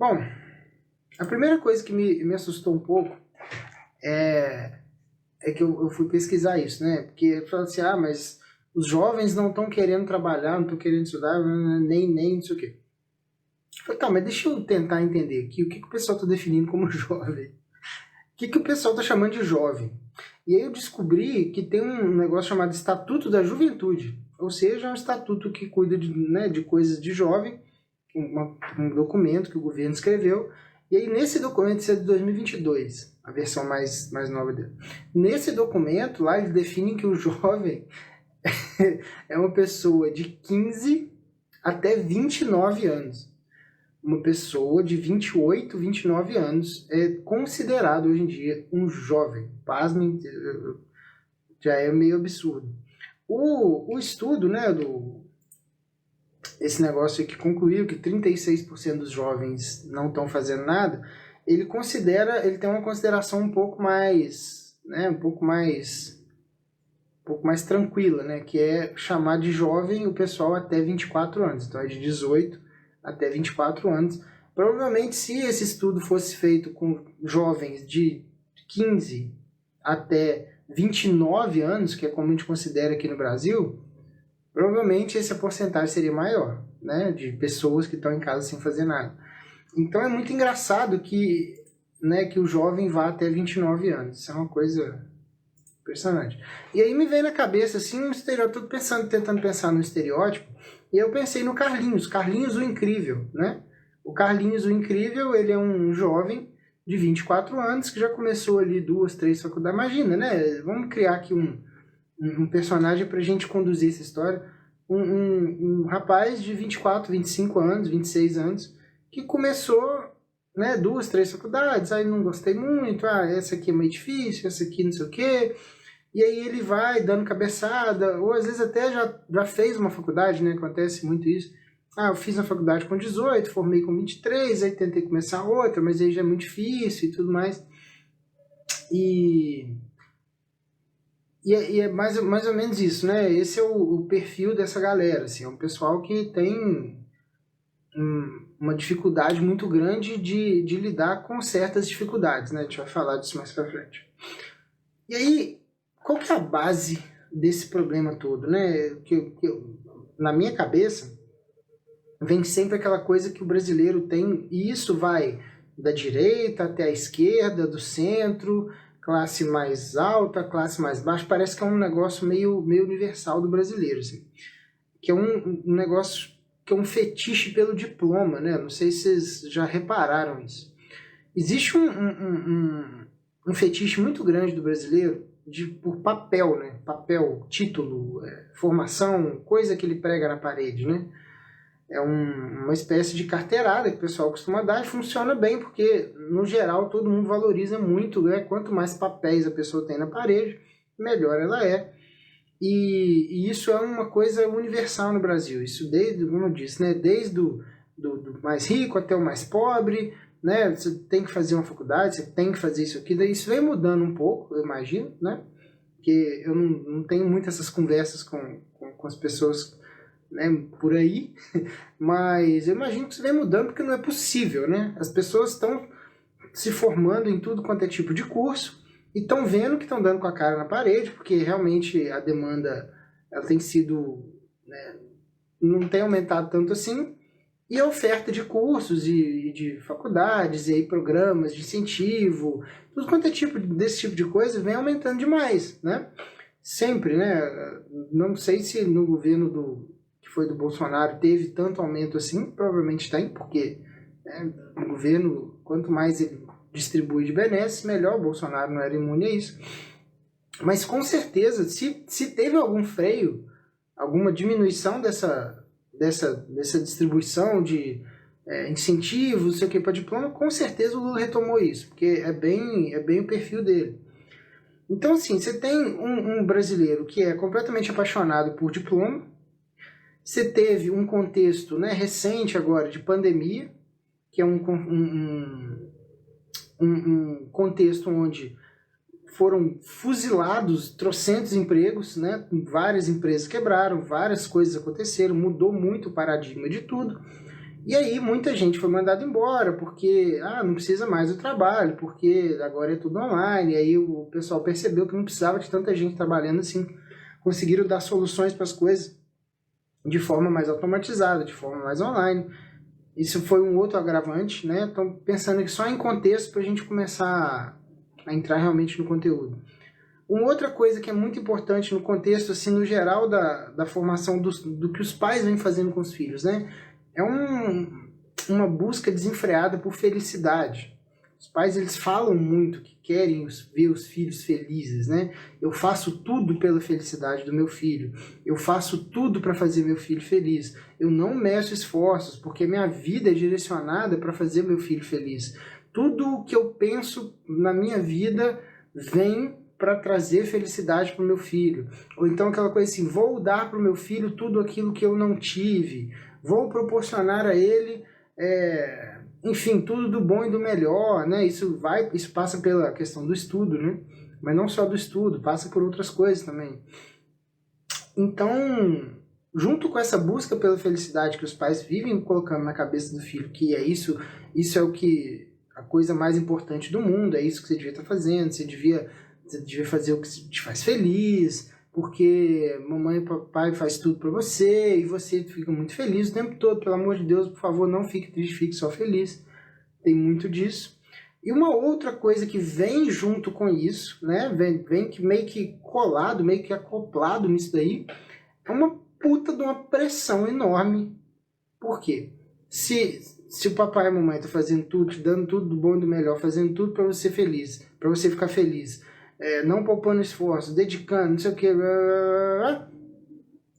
Bom, a primeira coisa que me assustou um pouco é que eu fui pesquisar isso, né? Porque eu falo assim, mas os jovens não estão querendo trabalhar, não estão querendo estudar, nem não sei o quê. Eu falei, tá, mas deixa eu tentar entender aqui o que o pessoal está definindo como jovem. O que o pessoal está chamando de jovem? E aí eu descobri que tem um negócio chamado Estatuto da Juventude, ou seja, é um estatuto que cuida de coisas de jovem, um documento que o governo escreveu, e aí nesse documento, isso é de 2022, a versão mais nova dele. Nesse documento, lá eles definem que o jovem é uma pessoa de 15 até 29 anos. Uma pessoa de 28, 29 anos é considerado hoje em dia um jovem. Pasmem, já é meio absurdo. O estudo, né, esse negócio que concluiu que 36% dos jovens não estão fazendo nada, ele tem uma consideração um pouco mais, né, um pouco mais tranquila, né, que é chamar de jovem o pessoal até 24 anos. Então é de 18 até 24 anos. Provavelmente, se esse estudo fosse feito com jovens de 15 até 29 anos, que é como a gente considera aqui no Brasil, provavelmente essa porcentagem seria maior, né, de pessoas que estão em casa sem fazer nada. Então é muito engraçado que o jovem vá até 29 anos. Isso é uma coisa impressionante. E aí me veio na cabeça assim um estereótipo, tentando pensar no estereótipo, e eu pensei no Carlinhos o Incrível, né? O Carlinhos o Incrível, ele é um jovem de 24 anos que já começou ali 2, 3 faculdades. Imagina, né? Vamos criar aqui um personagem pra gente conduzir essa história. Um rapaz de 24, 25 anos, 26 anos, que começou, né, 2, 3 faculdades, aí não gostei muito, essa aqui é meio difícil, essa aqui não sei o quê, e aí ele vai dando cabeçada, ou às vezes até já fez uma faculdade, né, acontece muito isso. Eu fiz a faculdade com 18, formei com 23, aí tentei começar outra, mas aí já é muito difícil e tudo mais. E é mais ou menos isso, né? Esse é o perfil dessa galera, assim, é um pessoal que tem uma dificuldade muito grande de lidar com certas dificuldades, né? A gente vai falar disso mais pra frente. E aí, qual que é a base desse problema todo, né? Na minha cabeça, vem sempre aquela coisa que o brasileiro tem, e isso vai da direita até a esquerda, do centro, classe mais alta, classe mais baixa, parece que é um negócio meio universal do brasileiro, assim. Que é um negócio que é um fetiche pelo diploma, né? Não sei se vocês já repararam isso. Existe um fetiche muito grande do brasileiro por papel, né? Papel, título, formação, coisa que ele prega na parede, né? É uma espécie de carteirada que o pessoal costuma dar e funciona bem, porque, no geral, todo mundo valoriza muito, né? Quanto mais papéis a pessoa tem na parede, melhor ela é. E isso é uma coisa universal no Brasil. Isso desde, como eu disse, né? Desde do mais rico até o mais pobre, né? Você tem que fazer uma faculdade, você tem que fazer isso aqui. Daí isso vem mudando um pouco, eu imagino, né? Porque eu não tenho muitas essas conversas com as pessoas, né, por aí, mas eu imagino que isso vem mudando porque não é possível, né? As pessoas estão se formando em tudo quanto é tipo de curso e estão vendo que estão dando com a cara na parede, porque realmente a demanda ela tem sido, né, não tem aumentado tanto assim, e a oferta de cursos e de faculdades e aí programas de incentivo, tudo quanto é desse tipo de coisa vem aumentando demais, né? Sempre, né? Não sei se no governo que foi do Bolsonaro teve tanto aumento assim, provavelmente tem, porque, né, o governo, quanto mais ele distribui de benesses, melhor. O Bolsonaro não era imune a isso. Mas com certeza, se teve algum freio, alguma diminuição dessa distribuição de incentivos, não sei o que, para diploma, com certeza o Lula retomou isso, porque é bem o perfil dele. Então, assim, você tem um brasileiro que é completamente apaixonado por diploma, você teve um contexto, né, recente agora de pandemia, que é um contexto onde foram fuzilados trocentos empregos, né? Várias empresas quebraram, várias coisas aconteceram, mudou muito o paradigma de tudo. E aí muita gente foi mandada embora, porque não precisa mais do trabalho, porque agora é tudo online. E aí o pessoal percebeu que não precisava de tanta gente trabalhando assim. Conseguiram dar soluções para as coisas de forma mais automatizada, de forma mais online. Isso foi um outro agravante, né? Então, pensando aqui só em contexto para a gente começar a entrar realmente no conteúdo. Uma outra coisa que é muito importante no contexto, assim, no geral da formação do que os pais vêm fazendo com os filhos, né? É uma busca desenfreada por felicidade. Os pais, eles falam muito que querem ver os filhos felizes, né? Eu faço tudo pela felicidade do meu filho. Eu faço tudo para fazer meu filho feliz. Eu não meço esforços, porque minha vida é direcionada para fazer meu filho feliz. Tudo o que eu penso na minha vida vem para trazer felicidade para o meu filho. Ou então aquela coisa assim, vou dar para o meu filho tudo aquilo que eu não tive. Vou proporcionar a ele... enfim, tudo do bom e do melhor, né? Isso passa pela questão do estudo, né? Mas não só do estudo, passa por outras coisas também. Então, junto com essa busca pela felicidade que os pais vivem colocando na cabeça do filho, que é isso é o que a coisa mais importante do mundo, é isso que você devia estar fazendo, você devia fazer o que te faz feliz, porque mamãe e papai faz tudo para você e você fica muito feliz o tempo todo. Pelo amor de Deus, por favor, não fique triste, fique só feliz. Tem muito disso. E uma outra coisa que vem junto com isso, né, vem que meio que colado, meio que acoplado nisso daí, é uma puta de uma pressão enorme. Por quê? Se o papai e a mamãe estão fazendo tudo, te dando tudo do bom e do melhor, fazendo tudo para você feliz, para você ficar feliz, não poupando esforço, dedicando, não sei o que,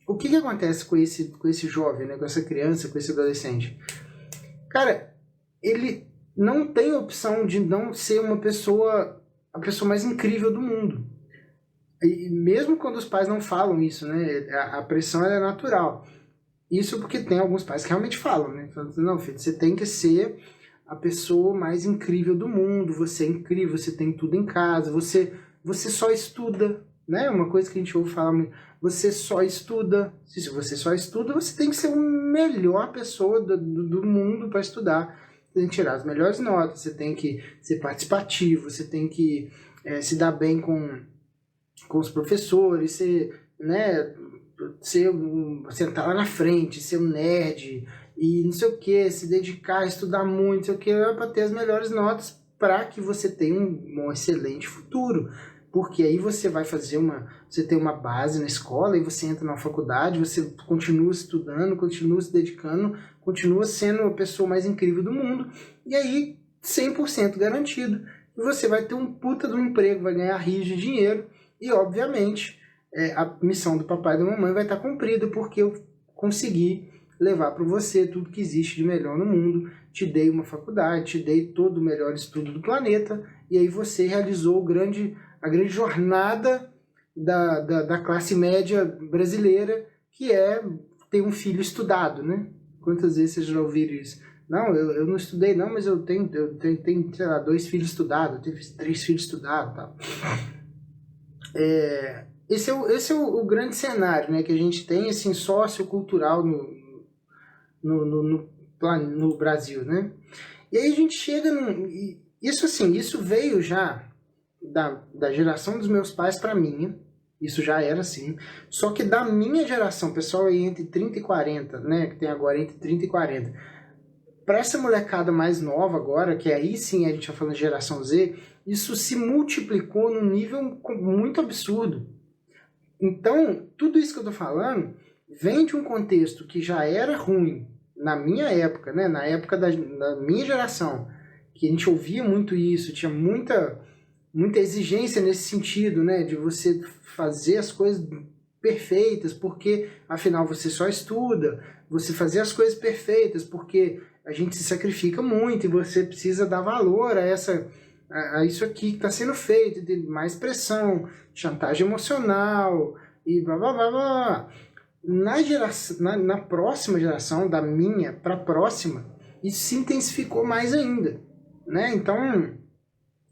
o que acontece com esse jovem, né, com essa criança, com esse adolescente? Cara, ele não tem opção de não ser a pessoa mais incrível do mundo. E mesmo quando os pais não falam isso, né, a pressão é natural. Isso porque tem alguns pais que realmente falam, né? Falam, não, filho, você tem que ser a pessoa mais incrível do mundo, você é incrível, você tem tudo em casa, você só estuda, né? Uma coisa que a gente ouve falar muito, você só estuda. Se você só estuda, você tem que ser a melhor pessoa do mundo para estudar. Você tem que tirar as melhores notas, você tem que ser participativo, você tem que se dar bem com os professores, ser, né, sentar lá na frente, ser um nerd e não sei o que, se dedicar, estudar muito, não sei o que, para ter as melhores notas para que você tenha um excelente futuro. Porque aí você vai fazer você tem uma base na escola e você entra na faculdade, você continua estudando, continua se dedicando, continua sendo a pessoa mais incrível do mundo, e aí 100% garantido, você vai ter um puta de um emprego, vai ganhar rios de dinheiro, e obviamente a missão do papai e da mamãe vai estar cumprida, porque eu consegui levar para você tudo que existe de melhor no mundo, te dei uma faculdade, te dei todo o melhor estudo do planeta, e aí você realizou a grande jornada da classe média brasileira, que é ter um filho estudado, né? Quantas vezes vocês já ouviram isso? Não, eu não estudei não, mas eu tenho sei lá, 2 filhos estudados, eu tenho 3 filhos estudados, tal. Esse é o grande cenário, né, que a gente tem, assim, sociocultural no Brasil, né? E aí a gente chega isso veio já da geração dos meus pais para minha, isso já era assim, só que da minha geração, pessoal aí entre 30 e 40, né, que tem agora entre 30 e 40, para essa molecada mais nova agora, que aí sim a gente está falando de geração Z, isso se multiplicou num nível muito absurdo. Então, tudo isso que eu tô falando vem de um contexto que já era ruim na minha época, né? Na época da minha geração, que a gente ouvia muito isso, tinha muita exigência nesse sentido, né? De você fazer as coisas perfeitas, porque afinal você só estuda, você fazer as coisas perfeitas, porque a gente se sacrifica muito e você precisa dar valor a isso aqui que está sendo feito, de mais pressão, chantagem emocional e blá blá blá blá. Na próxima geração, da minha para a próxima, isso se intensificou mais ainda, né? Então,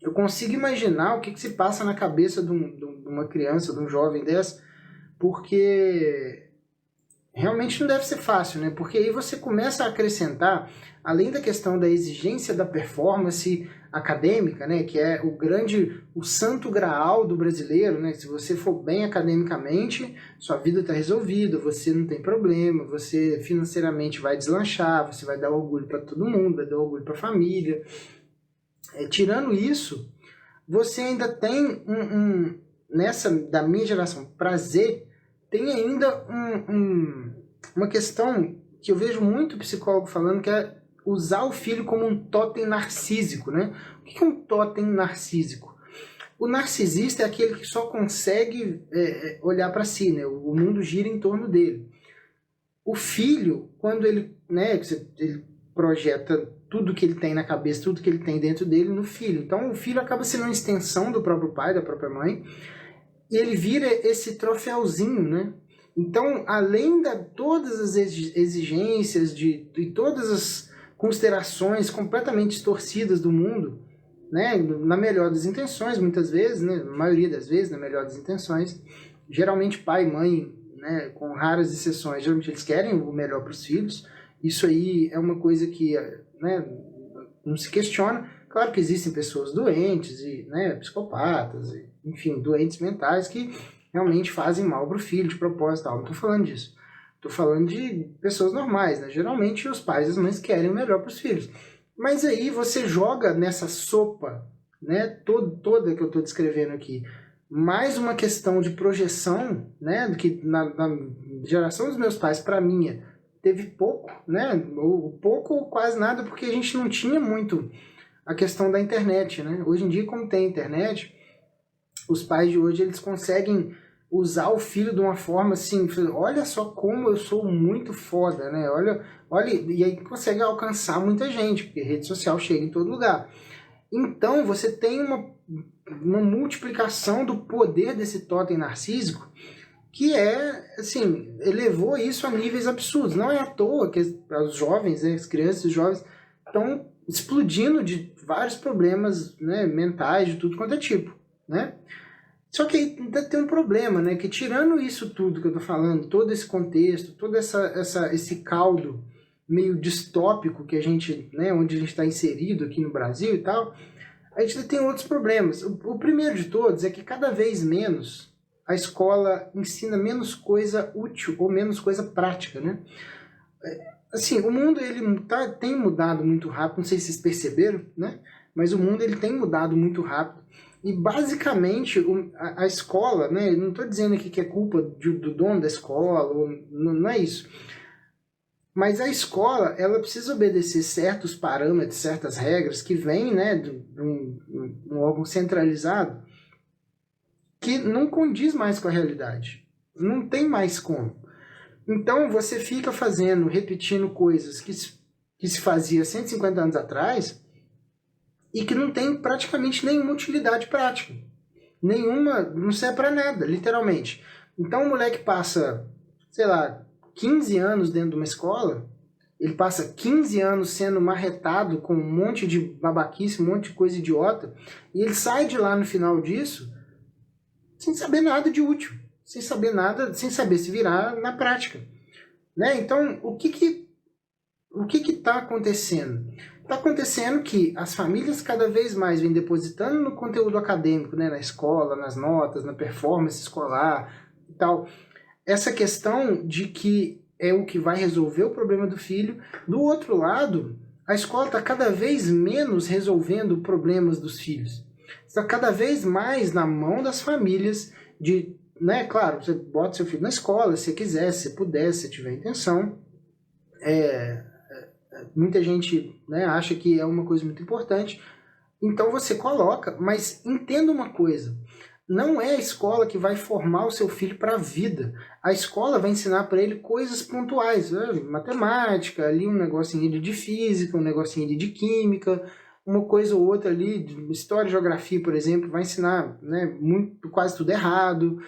eu consigo imaginar o que se passa na cabeça de uma criança, de um jovem dessa, porque realmente não deve ser fácil, né? Porque aí você começa a acrescentar, além da questão da exigência da performance acadêmica, né? Que é o santo graal do brasileiro, né? Se você for bem academicamente, sua vida está resolvida, você não tem problema, você financeiramente vai deslanchar, você vai dar orgulho para todo mundo, vai dar orgulho para a família. Tirando isso, você ainda tem nessa da minha geração, prazer, tem ainda uma questão que eu vejo muito psicólogo falando, que é usar o filho como um totem narcísico, né? O que é um totem narcísico? O narcisista é aquele que só consegue olhar para si, né? O mundo gira em torno dele. O filho, quando ele, né, ele projeta tudo que ele tem na cabeça, tudo que ele tem dentro dele no filho. Então o filho acaba sendo uma extensão do próprio pai, da própria mãe, e ele vira esse troféuzinho, né? Então, além de todas as exigências, de todas as considerações completamente distorcidas do mundo, né? Na melhor das intenções, muitas vezes, né? Na maioria das vezes, na melhor das intenções, geralmente pai e mãe, né? Com raras exceções, geralmente eles querem o melhor para os filhos. Isso aí é uma coisa que, né, não se questiona. Claro que existem pessoas doentes, e, né, psicopatas, e, enfim, doentes mentais que realmente fazem mal para o filho de propósito. Não estou falando disso. Estou falando de pessoas normais, né? Geralmente os pais e as mães querem o melhor para os filhos. Mas aí você joga nessa sopa, né, toda que eu estou descrevendo aqui, mais uma questão de projeção, né, do que na geração dos meus pais para a minha teve pouco, né, ou pouco ou quase nada, porque a gente não tinha muito a questão da internet, né? Hoje em dia, como tem internet, os pais de hoje eles conseguem usar o filho de uma forma assim, olha só como eu sou muito foda, né? Olha, e aí consegue alcançar muita gente, porque rede social chega em todo lugar. Então você tem uma multiplicação do poder desse totem narcísico, que assim, elevou isso a níveis absurdos. Não é à toa que os jovens, né, as crianças e os jovens estão explodindo de vários problemas, né, mentais, de tudo quanto é tipo, né? Só que ainda tem um problema, né, que tirando isso tudo que eu tô falando, todo esse contexto, todo esse caldo meio distópico que a gente, né, onde a gente está inserido aqui no Brasil e tal, a gente ainda tem outros problemas. O primeiro de todos é que cada vez menos a escola ensina menos coisa útil ou menos coisa prática, né? Assim, o mundo tem mudado muito rápido, não sei se vocês perceberam, né? Mas o mundo ele tem mudado muito rápido. E basicamente a escola, né? Não estou dizendo aqui que é culpa do dono da escola, não é isso. Mas a escola ela precisa obedecer certos parâmetros, certas regras que vêm, né, de um órgão centralizado que não condiz mais com a realidade. Não tem mais como. Então você fica repetindo coisas que se fazia 150 anos atrás e que não tem praticamente nenhuma utilidade prática. Nenhuma, não serve para nada, literalmente. Então o moleque passa, sei lá, 15 anos dentro de uma escola, ele passa 15 anos sendo marretado com um monte de babaquice, um monte de coisa idiota, e ele sai de lá no final disso sem saber nada de útil, sem saber nada, sem saber se virar na prática, né? Então, o que está acontecendo? Está acontecendo que as famílias cada vez mais vêm depositando no conteúdo acadêmico, né, na escola, nas notas, na performance escolar e tal, essa questão de que é o que vai resolver o problema do filho. Do outro lado, a escola está cada vez menos resolvendo problemas dos filhos. Está cada vez mais na mão das famílias de, né, claro, você bota seu filho na escola, se quiser, se puder, se tiver intenção. Muita gente, né, acha que é uma coisa muito importante. Então você coloca, mas entenda uma coisa. Não é a escola que vai formar o seu filho para a vida. A escola vai ensinar para ele coisas pontuais, né? Matemática, ali um negocinho de física, um negocinho de química, uma coisa ou outra ali, de história e geografia, por exemplo, vai ensinar, né, quase tudo errado.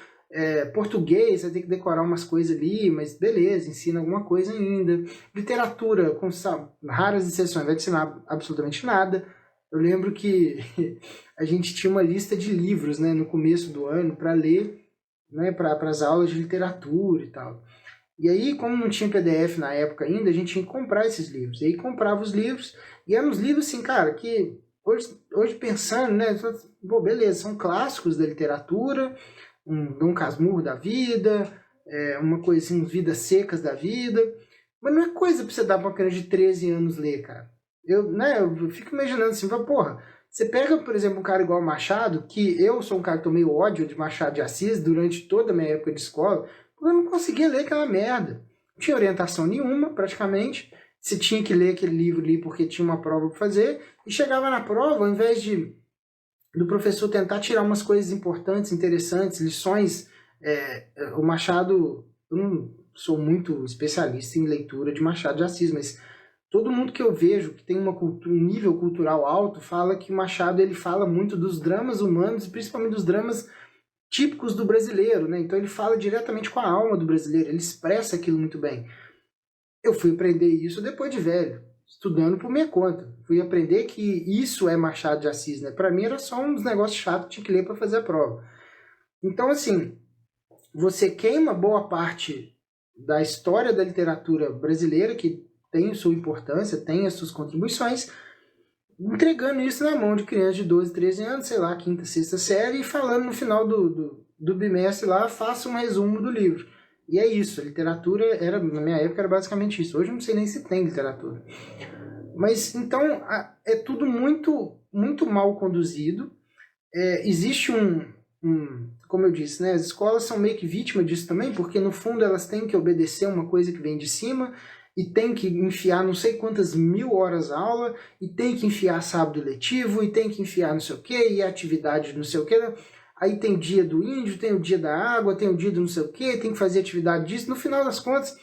Português, vai ter que decorar umas coisas ali, mas beleza, ensina alguma coisa ainda. Literatura, com raras exceções, vai te ensinar absolutamente nada. Eu lembro que a gente tinha uma lista de livros, né, no começo do ano para ler, né, para as aulas de literatura e tal. E aí, como não tinha PDF na época ainda, a gente tinha que comprar esses livros. E aí comprava os livros, e eram uns livros assim, cara, que hoje pensando, né, pô, beleza, são clássicos da literatura, um Dom Casmurro da vida, uma coisa assim, uns Vidas Secas da vida, mas não é coisa pra você dar pra uma criança de 13 anos ler, cara. Eu fico imaginando assim, porra, você pega, por exemplo, um cara igual o Machado, que eu sou um cara que tomei ódio de Machado de Assis durante toda a minha época de escola, porque eu não conseguia ler aquela merda. Não tinha orientação nenhuma, praticamente. Você tinha que ler aquele livro ali porque tinha uma prova para fazer, e chegava na prova, ao invés do professor tentar tirar umas coisas importantes, interessantes, lições, o Machado, eu não sou muito especialista em leitura de Machado de Assis, mas todo mundo que eu vejo que tem um nível cultural alto fala que o Machado ele fala muito dos dramas humanos, principalmente dos dramas típicos do brasileiro, né? Então ele fala diretamente com a alma do brasileiro, ele expressa aquilo muito bem. Eu fui aprender isso depois de velho, estudando por minha conta. Fui aprender que isso é Machado de Assis, né? Para mim era só uns negócios chatos que tinha que ler para fazer a prova. Então, assim, você queima boa parte da história da literatura brasileira, que tem sua importância, tem as suas contribuições, entregando isso na mão de crianças de 12, 13 anos, sei lá, quinta, sexta série, e falando no final do bimestre lá, faça um resumo do livro. E é isso, a literatura era, na minha época era basicamente isso. Hoje eu não sei nem se tem literatura. Mas então é tudo muito, muito mal conduzido. Existe como eu disse, né, as escolas são meio que vítimas disso também, porque no fundo elas têm que obedecer uma coisa que vem de cima, e tem que enfiar não sei quantas 1000 horas aula, e tem que enfiar sábado letivo, e tem que enfiar não sei o que, e atividade não sei o que. Aí tem dia do índio, tem o dia da água, tem o dia do não sei o que, tem que fazer atividade disso. No final das contas,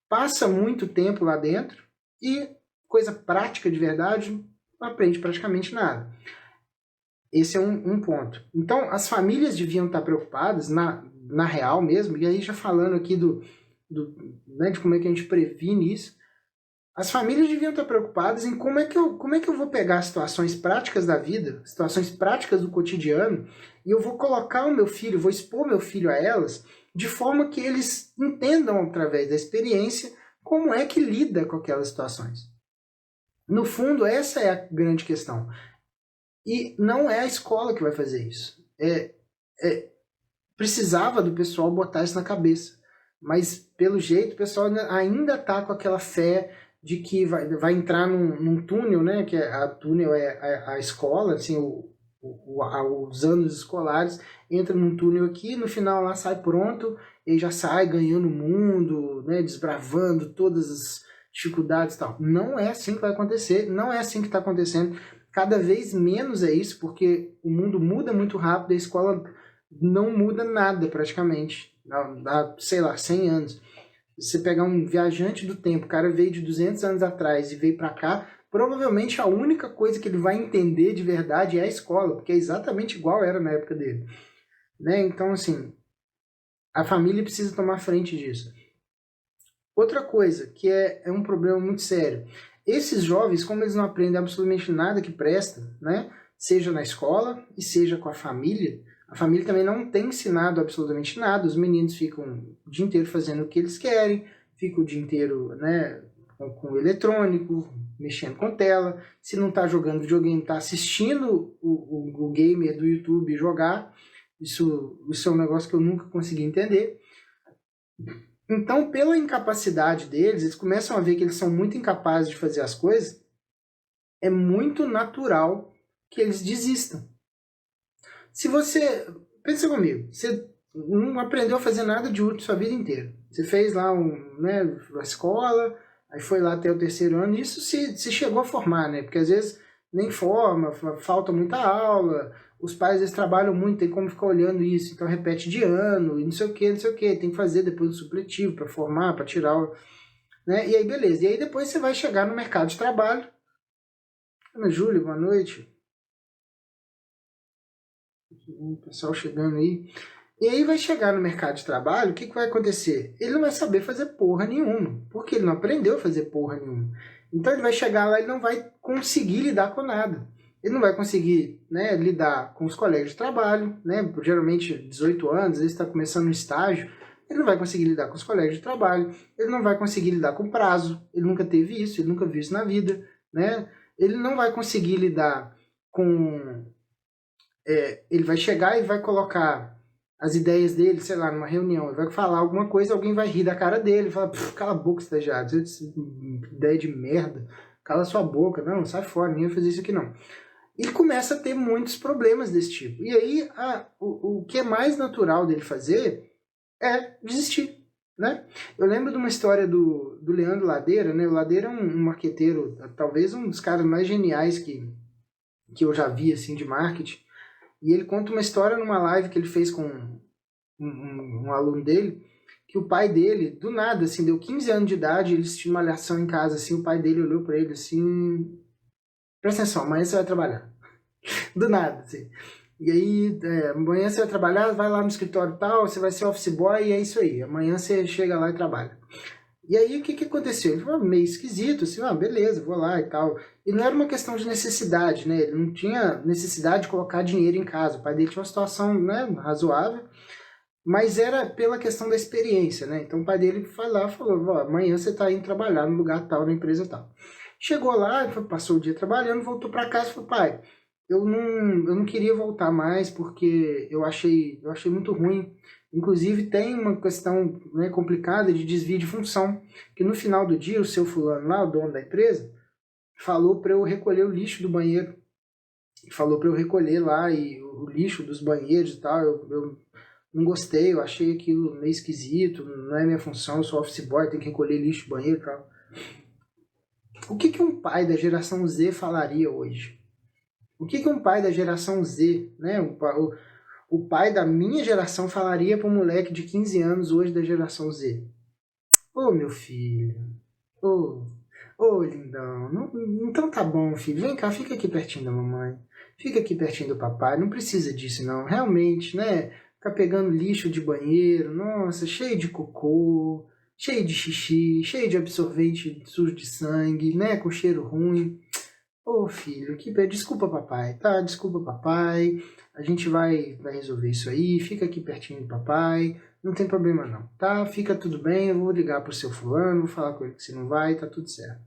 passa muito tempo lá dentro, e coisa prática de verdade, não aprende praticamente nada. Esse é um ponto. Então, as famílias deviam estar preocupadas, na real mesmo, e aí já falando aqui né, de como é que a gente previne isso, as famílias deviam estar preocupadas em como é que eu vou pegar situações práticas da vida, situações práticas do cotidiano, e eu vou colocar o meu filho, vou expor meu filho a elas, de forma que eles entendam, através da experiência, como é que lida com aquelas situações. No fundo, essa é a grande questão. E não é a escola que vai fazer isso. Precisava do pessoal botar isso na cabeça. Mas, pelo jeito, o pessoal ainda está com aquela fé de que vai entrar num túnel, né? Que a túnel é a escola, assim, os anos escolares, entra num túnel aqui, no final lá sai pronto, e já sai ganhando o mundo, né? Desbravando todas as dificuldades e tal. Não é assim que vai acontecer, não é assim que está acontecendo. Cada vez menos é isso, porque o mundo muda muito rápido, a escola não muda nada praticamente. Há, sei lá, 100 anos. Se você pegar um viajante do tempo, o cara veio de 200 anos atrás e veio para cá, provavelmente a única coisa que ele vai entender de verdade é a escola, porque é exatamente igual era na época dele. Né? Então, assim, a família precisa tomar frente disso. Outra coisa, que é um problema muito sério. Esses jovens, como eles não aprendem absolutamente nada que presta, né? Seja na escola e seja com a família também não tem ensinado absolutamente nada. Os meninos ficam o dia inteiro fazendo o que eles querem, ficam o dia inteiro, né, com o eletrônico, mexendo com tela. Se não está jogando videogame, está assistindo o gamer do YouTube jogar. Isso é um negócio que eu nunca consegui entender. Então, pela incapacidade deles, eles começam a ver que eles são muito incapazes de fazer as coisas. É muito natural que eles desistam. Se você... Pensa comigo. Você não aprendeu a fazer nada de útil sua vida inteira. Você fez lá a escola, aí foi lá até o 3º ano, e isso se chegou a formar, né? Porque às vezes nem forma, falta muita aula, os pais eles trabalham muito, tem como ficar olhando isso, então repete de ano, e não sei o que, tem que fazer depois do supletivo para formar, para tirar o... Né? E aí beleza, e aí depois você vai chegar no mercado de trabalho. Ana Júlia, boa noite. O pessoal chegando aí. E aí vai chegar no mercado de trabalho, o que vai acontecer? Ele não vai saber fazer porra nenhuma, porque ele não aprendeu a fazer porra nenhuma. Então ele vai chegar lá e não vai conseguir lidar com nada. Ele não vai conseguir, né, lidar com os colegas de trabalho, né, geralmente 18 anos, ele está começando um estágio, ele não vai conseguir lidar com os colegas de trabalho, ele não vai conseguir lidar com prazo, ele nunca teve isso, ele nunca viu isso na vida, né? Ele não vai conseguir lidar com... ele vai chegar e vai colocar as ideias dele, sei lá, numa reunião, ele vai falar alguma coisa, alguém vai rir da cara dele, fala, cala a boca, estagiário, ideia de merda, cala sua boca, não, sai fora, ninguém vai fazer isso aqui não. Ele começa a ter muitos problemas desse tipo. E aí, o que é mais natural dele fazer é desistir, né? Eu lembro de uma história do Leandro Ladeira, né? O Ladeira é um marqueteiro, talvez um dos caras mais geniais que eu já vi, assim, de marketing. E ele conta uma história numa live que ele fez com um aluno dele, que o pai dele, do nada, assim, deu 15 anos de idade, eles tinham uma alhação em casa, assim, o pai dele olhou pra ele, assim, presta atenção, amanhã você vai trabalhar. Do nada, assim. E aí, amanhã você vai trabalhar, vai lá no escritório e tal, você vai ser office boy e é isso aí. Amanhã você chega lá e trabalha. E aí, o que aconteceu? Ele foi meio esquisito, assim, beleza, vou lá e tal. E não era uma questão de necessidade, né? Ele não tinha necessidade de colocar dinheiro em casa. O pai dele tinha uma situação, né, razoável, mas era pela questão da experiência, né? Então o pai dele foi lá e falou, amanhã você tá indo trabalhar no lugar tal, na empresa tal. Chegou lá, passou o dia trabalhando, voltou para casa e falou, pai, eu não queria voltar mais porque eu achei muito ruim. Inclusive tem uma questão, né, complicada de desvio de função, que no final do dia o seu fulano lá, o dono da empresa, falou para eu recolher o lixo do banheiro. Falou para eu recolher lá e o lixo dos banheiros e tal. Eu não gostei, eu achei aquilo meio esquisito, não é minha função, eu sou office boy, tenho que recolher lixo do banheiro e tal. O que um pai da geração Z falaria hoje? O que um pai da geração Z, né, o pai da minha geração falaria para um moleque de 15 anos hoje da geração Z? Ô, meu filho, ô, lindão, então tá bom, filho, vem cá, fica aqui pertinho da mamãe, fica aqui pertinho do papai, não precisa disso não, realmente, né, ficar pegando lixo de banheiro, nossa, cheio de cocô, cheio de xixi, cheio de absorvente sujo de sangue, né, com cheiro ruim. Ô, filho, desculpa papai, tá? Desculpa papai, a gente vai resolver isso aí, fica aqui pertinho do papai, não tem problema não, tá? Fica tudo bem, eu vou ligar pro seu fulano, vou falar com ele que você não vai, tá tudo certo.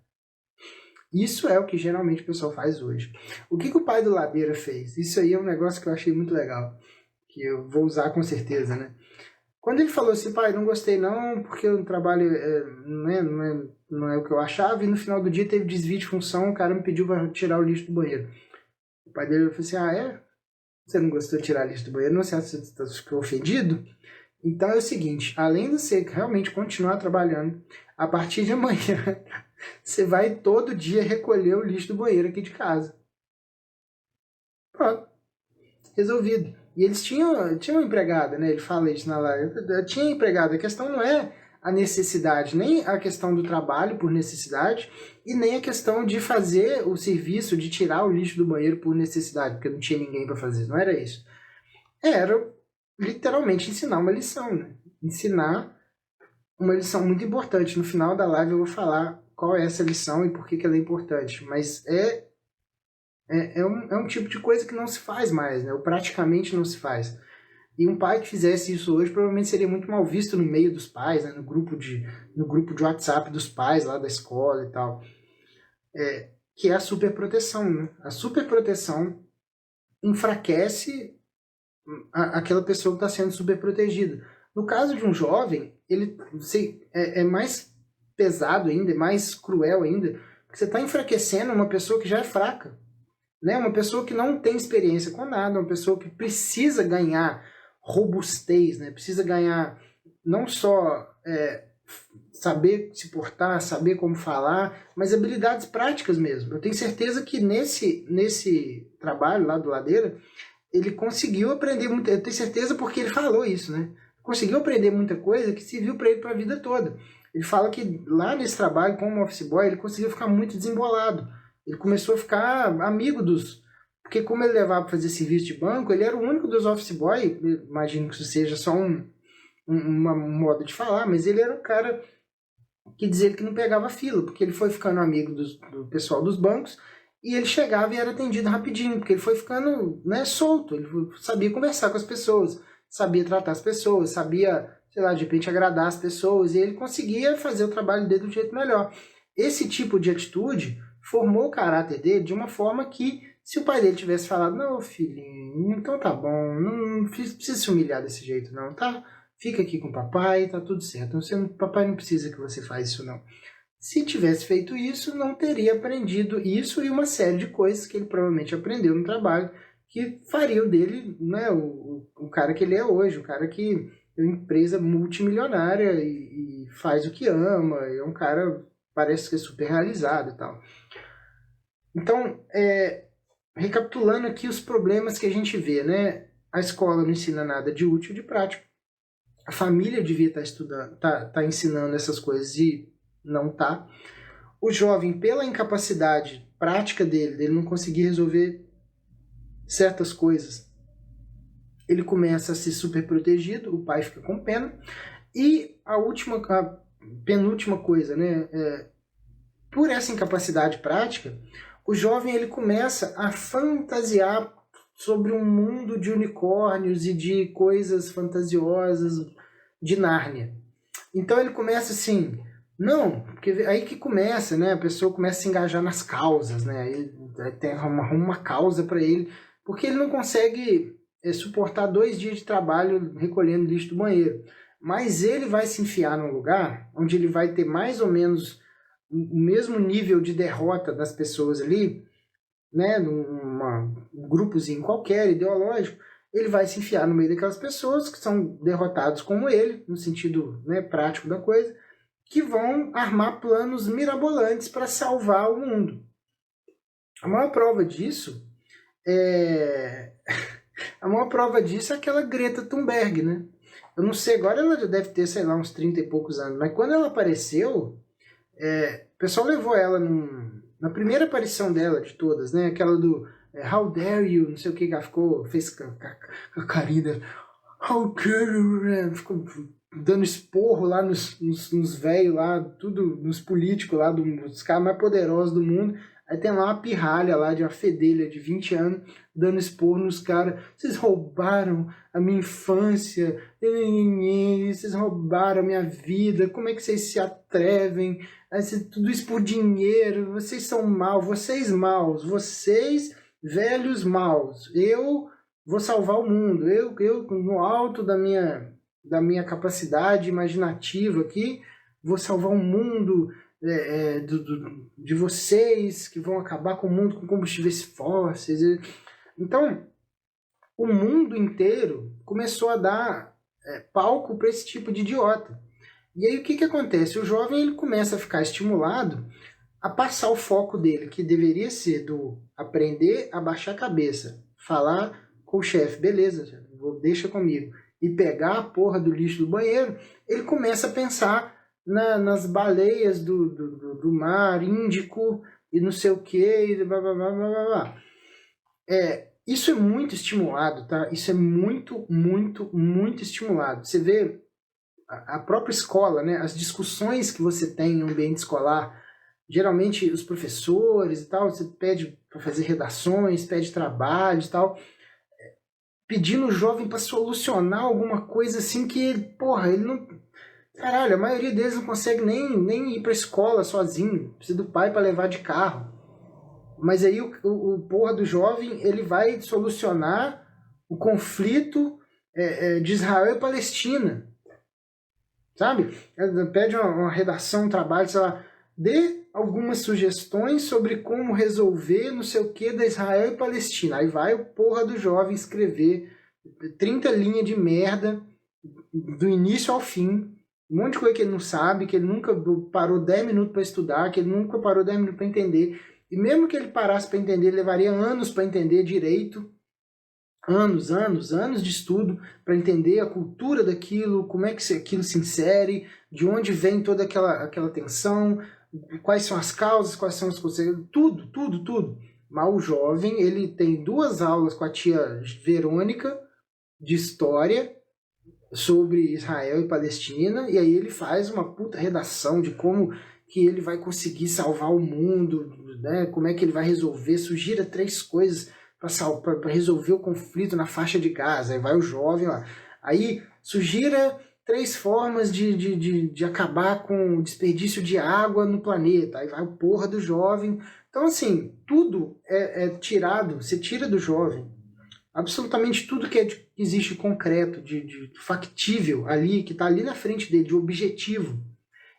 Isso é o que geralmente o pessoal faz hoje. O que o pai do Ladeira fez? Isso aí é um negócio que eu achei muito legal, que eu vou usar com certeza, né? Quando ele falou assim, pai, não gostei não, porque o trabalho não é o que eu achava, e no final do dia teve desvio de função, o cara me pediu para tirar o lixo do banheiro. O pai dele falou assim, você não gostou de tirar o lixo do banheiro? Não sei se você ficou ofendido? Então é o seguinte, além de você realmente continuar trabalhando, a partir de amanhã, você vai todo dia recolher o lixo do banheiro aqui de casa. Pronto. Resolvido. E eles tinham empregada, né? Ele fala isso na live. Tinha empregada. A questão não é a necessidade, nem a questão do trabalho por necessidade, e nem a questão de fazer o serviço, de tirar o lixo do banheiro por necessidade, porque não tinha ninguém para fazer. Não era isso. Era literalmente ensinar uma lição, né? Ensinar uma lição muito importante. No final da live eu vou falar qual é essa lição e por que ela é importante. Mas é um tipo de coisa que não se faz mais, né? Ou praticamente não se faz. E um pai que fizesse isso hoje provavelmente seria muito mal visto no meio dos pais, né? no grupo de WhatsApp dos pais lá da escola e tal. Que é a superproteção, né? A superproteção enfraquece aquela pessoa que está sendo superprotegida. No caso de um jovem, ele é mais pesado ainda, é mais cruel ainda, porque você está enfraquecendo uma pessoa que já é fraca. Né? Uma pessoa que não tem experiência com nada, uma pessoa que precisa ganhar robustez, né? Precisa ganhar não só saber se portar, saber como falar, mas habilidades práticas mesmo. Eu tenho certeza que nesse trabalho lá do Ladeira, ele conseguiu aprender muito, eu tenho certeza porque ele falou isso, né? Conseguiu aprender muita coisa que serviu para ele para a vida toda. Ele fala que lá nesse trabalho como office boy, ele conseguiu ficar muito desembolado. Ele começou a ficar amigo dos... Porque como ele levava para fazer serviço de banco, ele era o único dos office boy, imagino que isso seja só um modo de falar, mas ele era o cara que dizia que não pegava fila, porque ele foi ficando amigo do pessoal dos bancos, e ele chegava e era atendido rapidinho, porque ele foi ficando, né, solto, ele sabia conversar com as pessoas, sabia tratar as pessoas, sabia sei lá, de repente agradar as pessoas, e ele conseguia fazer o trabalho dele do jeito melhor. Esse tipo de atitude formou o caráter dele de uma forma que, se o pai dele tivesse falado, não, filhinho, então tá bom, não precisa se humilhar desse jeito não, tá? Fica aqui com o papai, tá tudo certo. Papai não precisa que você faça isso não. Se tivesse feito isso, não teria aprendido isso e uma série de coisas que ele provavelmente aprendeu no trabalho, que fariam dele, né, o cara que ele é hoje, o cara que tem uma empresa multimilionária e faz o que ama, é um cara, parece que é super realizado e tal. Então, recapitulando aqui os problemas que a gente vê, né? A escola não ensina nada de útil, de prático. A família devia estar estudando, tá ensinando essas coisas e não tá. O jovem, pela incapacidade prática dele não conseguir resolver certas coisas, ele começa a ser super protegido, o pai fica com pena. E a penúltima coisa, né? Por essa incapacidade prática, o jovem ele começa a fantasiar sobre um mundo de unicórnios e de coisas fantasiosas de Nárnia. Então ele começa assim, não, porque aí que começa, né? A pessoa começa a se engajar nas causas, né? Aí tem uma causa para ele, porque ele não consegue suportar 2 dias de trabalho recolhendo lixo do banheiro. Mas ele vai se enfiar num lugar onde ele vai ter mais ou menos o mesmo nível de derrota das pessoas ali, né, um grupozinho qualquer, ideológico, ele vai se enfiar no meio daquelas pessoas que são derrotados como ele, no sentido, né, prático da coisa, que vão armar planos mirabolantes para salvar o mundo. A maior prova disso é... A maior prova disso é aquela Greta Thunberg, né? Eu não sei, agora ela já deve ter, sei lá, uns 30 e poucos anos, mas quando ela apareceu, o pessoal levou ela na primeira aparição dela de todas, né? Aquela do How dare you, não sei o que ela ficou, fez com a carinha dela, How dare you, né? Ficou dando esporro lá nos velhos lá, tudo, nos políticos lá, dos caras mais poderosos do mundo. Aí tem lá uma pirralha lá de uma fedelha de 20 anos dando esporro nos caras. Vocês roubaram a minha infância, vocês roubaram a minha vida, como é que vocês se atrevem? Tudo isso por dinheiro, vocês são maus, vocês velhos maus. Eu vou salvar o mundo, eu no alto da minha capacidade imaginativa aqui, vou salvar o mundo de vocês que vão acabar com o mundo com combustíveis fósseis. Então, o mundo inteiro começou a dar palco para esse tipo de idiota. E aí o que acontece? O jovem ele começa a ficar estimulado a passar o foco dele, que deveria ser do aprender a baixar a cabeça, falar com o chefe, beleza, deixa comigo, e pegar a porra do lixo do banheiro, ele começa a pensar nas baleias do mar Índico e não sei o que, e blá, blá, blá, blá, blá. Isso é muito estimulado, tá? Isso é muito, muito, muito estimulado. Você vê a própria escola, né? As discussões que você tem no ambiente escolar, geralmente os professores e tal, você pede para fazer redações, pede trabalho e tal, pedindo o jovem para solucionar alguma coisa assim que, porra, ele não... Caralho, a maioria deles não consegue nem ir para a escola sozinho, precisa do pai para levar de carro. Mas aí o porra do jovem, ele vai solucionar o conflito de Israel e Palestina. Sabe? Pede uma redação, um trabalho, sei lá, dê algumas sugestões sobre como resolver não sei o que da Israel e Palestina. Aí vai o porra do jovem escrever 30 linhas de merda do início ao fim, um monte de coisa que ele não sabe, que ele nunca parou 10 minutos para estudar, que ele nunca parou 10 minutos para entender. E mesmo que ele parasse para entender, ele levaria anos para entender direito. Anos de estudo para entender a cultura daquilo, como é que aquilo se insere, de onde vem toda aquela tensão, quais são as causas, quais são os conselhos, tudo. Mas o jovem, ele tem 2 aulas com a tia Verônica de história sobre Israel e Palestina, e aí ele faz uma puta redação de como que ele vai conseguir salvar o mundo, né? Como é que ele vai resolver, sugira 3 coisas para resolver o conflito na faixa de Gaza. Aí vai o jovem lá. Aí sugira 3 formas de acabar com o desperdício de água no planeta. Aí vai o porra do jovem. Então, assim, tudo é tirado, você tira do jovem. Absolutamente tudo que existe concreto, de factível ali, que está ali na frente dele, de objetivo.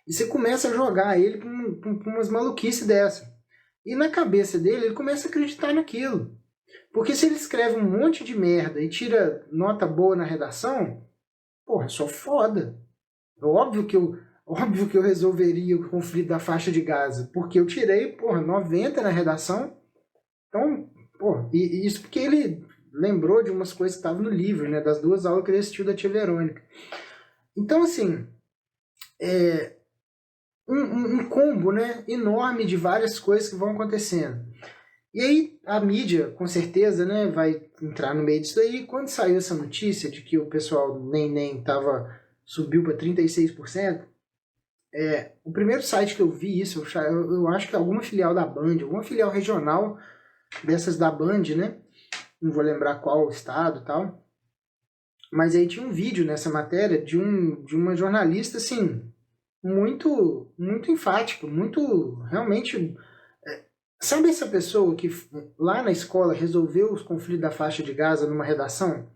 E você começa a jogar ele com umas maluquices dessa. E na cabeça dele, ele começa a acreditar naquilo. Porque se ele escreve um monte de merda e tira nota boa na redação, porra, eu sou foda. Óbvio que eu resolveria o conflito da faixa de Gaza, porque eu tirei, porra, 90 na redação. Então, porra, e isso porque ele lembrou de umas coisas que estavam no livro, né, das 2 aulas que ele assistiu da tia Verônica. Então, assim, um combo, né, enorme de várias coisas que vão acontecendo. E aí a mídia, com certeza, né, vai entrar no meio disso aí. Quando saiu essa notícia de que o pessoal nem subiu para 36%, o primeiro site que eu vi isso, eu acho que é alguma filial da Band, alguma filial regional dessas da Band, né? Não vou lembrar qual estado e tal. Mas aí tinha um vídeo nessa matéria de uma jornalista, assim, muito enfática, muito, realmente... Sabe essa pessoa que lá na escola resolveu os conflitos da faixa de Gaza numa redação?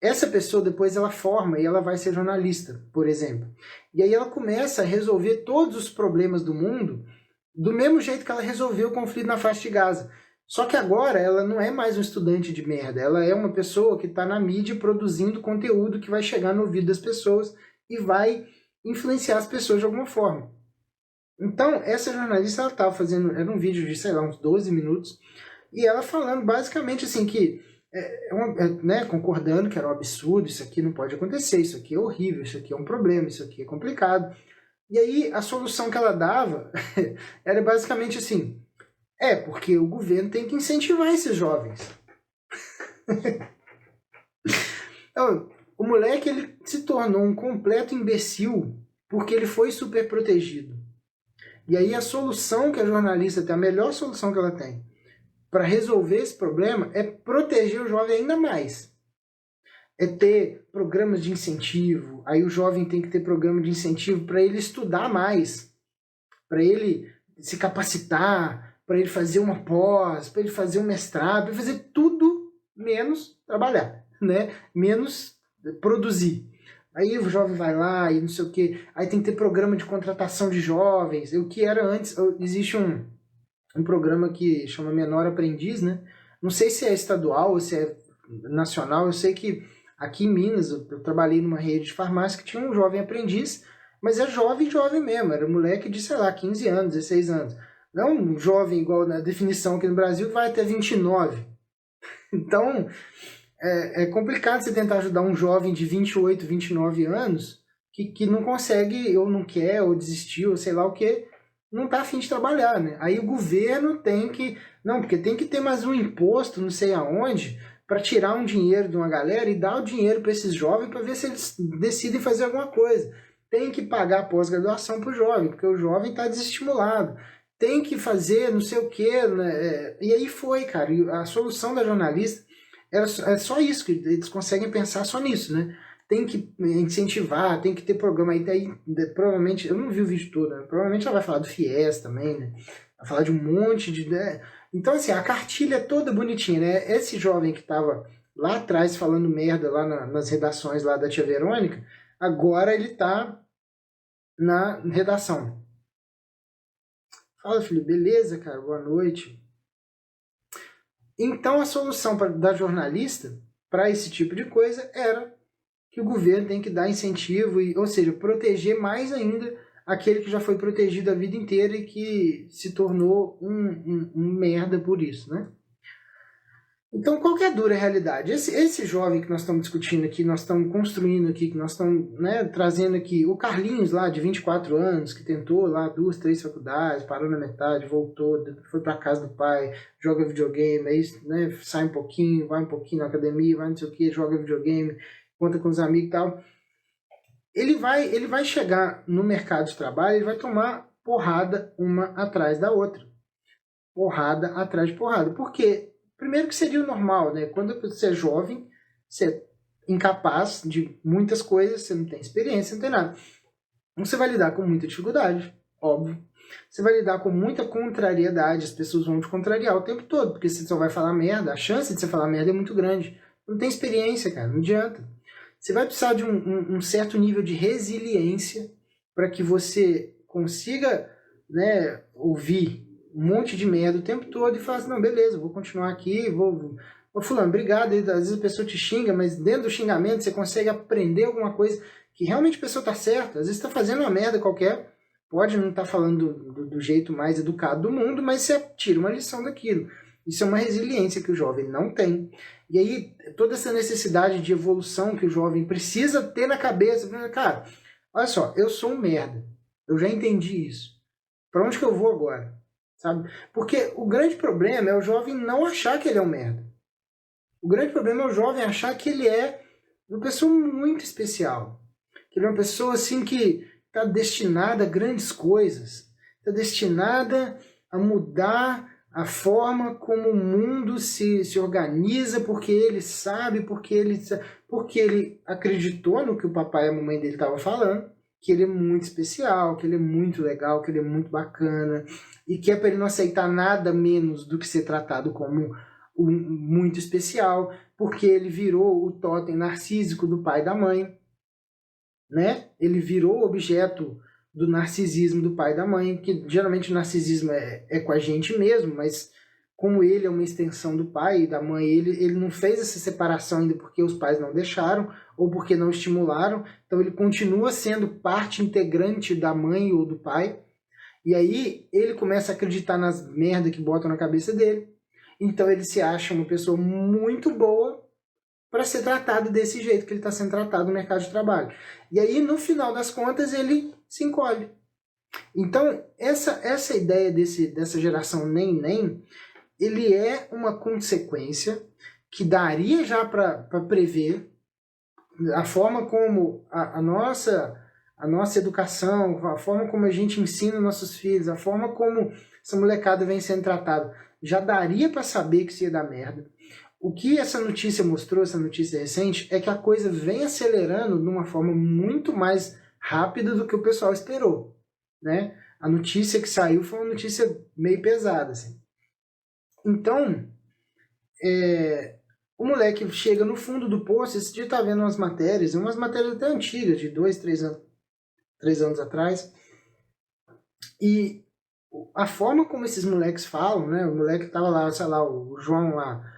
Essa pessoa depois ela forma e ela vai ser jornalista, por exemplo. E aí ela começa a resolver todos os problemas do mundo do mesmo jeito que ela resolveu o conflito na faixa de Gaza. Só que agora ela não é mais um estudante de merda, ela é uma pessoa que está na mídia produzindo conteúdo que vai chegar no ouvido das pessoas e vai influenciar as pessoas de alguma forma. Então, essa jornalista, ela estava fazendo, era um vídeo de, sei lá, uns 12 minutos, e ela falando basicamente assim que, né, concordando que era um absurdo, isso aqui não pode acontecer, isso aqui é horrível, isso aqui é um problema, isso aqui é complicado. E aí, a solução que ela dava era basicamente assim, porque o governo tem que incentivar esses jovens. Então, o moleque, ele se tornou um completo imbecil porque ele foi super protegido. E aí a solução que a jornalista tem, a melhor solução que ela tem para resolver esse problema é proteger o jovem ainda mais. É ter programas de incentivo, aí o jovem tem que ter programa de incentivo para ele estudar mais, para ele se capacitar, para ele fazer uma pós, para ele fazer um mestrado, para fazer tudo menos trabalhar, né? Menos produzir. Aí o jovem vai lá e não sei o que. Aí tem que ter programa de contratação de jovens. O que era antes, existe um programa que chama Menor Aprendiz, né? Não sei se é estadual ou se é nacional. Eu sei que aqui em Minas, eu trabalhei numa rede de farmácia que tinha um jovem aprendiz, mas é jovem mesmo. Era moleque de, sei lá, 15 anos, 16 anos. Não um jovem igual na definição aqui no Brasil, que vai até 29. Então... É complicado você tentar ajudar um jovem de 28, 29 anos que não consegue, ou não quer, ou desistiu, ou sei lá o que, não está afim de trabalhar, né? Aí o governo tem que... Não, porque tem que ter mais um imposto, não sei aonde, para tirar um dinheiro de uma galera e dar o dinheiro para esses jovens para ver se eles decidem fazer alguma coisa. Tem que pagar pós-graduação para o jovem, porque o jovem está desestimulado. Tem que fazer não sei o que, né? E aí foi, cara. E a solução da jornalista é só isso, que eles conseguem pensar só nisso, né? Tem que incentivar, tem que ter programa. Aí daí, provavelmente, eu não vi o vídeo todo, né? Provavelmente ela vai falar do FIES também, né? Vai falar de um monte de... Né? Então, assim, a cartilha é toda bonitinha, né? Esse jovem que estava lá atrás falando merda lá nas redações lá da tia Verônica, agora ele tá na redação. Fala, filho, beleza, cara? Boa noite. Então, a solução da jornalista para esse tipo de coisa era que o governo tem que dar incentivo, ou seja, proteger mais ainda aquele que já foi protegido a vida inteira e que se tornou um merda por isso, né? Então, qual que é a dura realidade? Esse jovem que nós estamos discutindo aqui, nós estamos construindo aqui, que nós estamos, né, trazendo aqui, o Carlinhos lá, de 24 anos, que tentou lá 2, 3 faculdades, parou na metade, voltou, foi para casa do pai, joga videogame, aí, né, sai um pouquinho, vai um pouquinho na academia, vai não sei o que, joga videogame, conta com os amigos e tal. Ele vai chegar no mercado de trabalho, ele vai tomar porrada uma atrás da outra. Porrada atrás de porrada. Por quê? Primeiro que seria o normal, né? Quando você é jovem, você incapaz de muitas coisas, você não tem experiência, não tem nada. Você vai lidar com muita dificuldade, óbvio. Você vai lidar com muita contrariedade, as pessoas vão te contrariar o tempo todo, porque você só vai falar merda, a chance de você falar merda é muito grande. Não tem experiência, cara, não adianta. Você vai precisar de um certo nível de resiliência para que você consiga, né, ouvir um monte de merda o tempo todo e falar assim, não, beleza, vou continuar aqui, Ô fulano, obrigado, às vezes a pessoa te xinga, mas dentro do xingamento você consegue aprender alguma coisa que realmente a pessoa tá certa. Às vezes tá fazendo uma merda qualquer, pode não estar falando do jeito mais educado do mundo, mas você tira uma lição daquilo. Isso é uma resiliência que o jovem não tem. E aí, toda essa necessidade de evolução que o jovem precisa ter na cabeça, cara, olha só, eu sou um merda. Eu já entendi isso. Para onde que eu vou agora? Sabe? Porque o grande problema é o jovem não achar que ele é um merda. O grande problema é o jovem achar que ele é uma pessoa muito especial. Que ele é uma pessoa assim que está destinada a grandes coisas. Está destinada a mudar a forma como o mundo se organiza, porque ele sabe, porque ele acreditou no que o papai e a mamãe dele estavam falando, que ele é muito especial, que ele é muito legal, que ele é muito bacana, e que é para ele não aceitar nada menos do que ser tratado como muito especial, porque ele virou o totem narcísico do pai e da mãe, né? Ele virou objeto do narcisismo do pai e da mãe, que geralmente o narcisismo é com a gente mesmo, mas como ele é uma extensão do pai e da mãe, ele não fez essa separação ainda porque os pais não deixaram ou porque não estimularam, então ele continua sendo parte integrante da mãe ou do pai, e aí ele começa a acreditar nas merdas que botam na cabeça dele, então ele se acha uma pessoa muito boa para ser tratado desse jeito que ele está sendo tratado no mercado de trabalho. E aí, no final das contas, ele se encolhe. Então, essa ideia dessa geração nem, ele é uma consequência que daria já para prever a forma como a nossa educação, a forma como a gente ensina nossos filhos, a forma como essa molecada vem sendo tratada, já daria para saber que isso ia dar merda. O que essa notícia mostrou, essa notícia recente, é que a coisa vem acelerando de uma forma muito mais rápida do que o pessoal esperou, né? A notícia que saiu foi uma notícia meio pesada, assim. Então, o moleque chega no fundo do poço, esse dia tá vendo umas matérias até antigas, de 2, 3 anos atrás, e a forma como esses moleques falam, né? O moleque tava lá, sei lá, o João lá,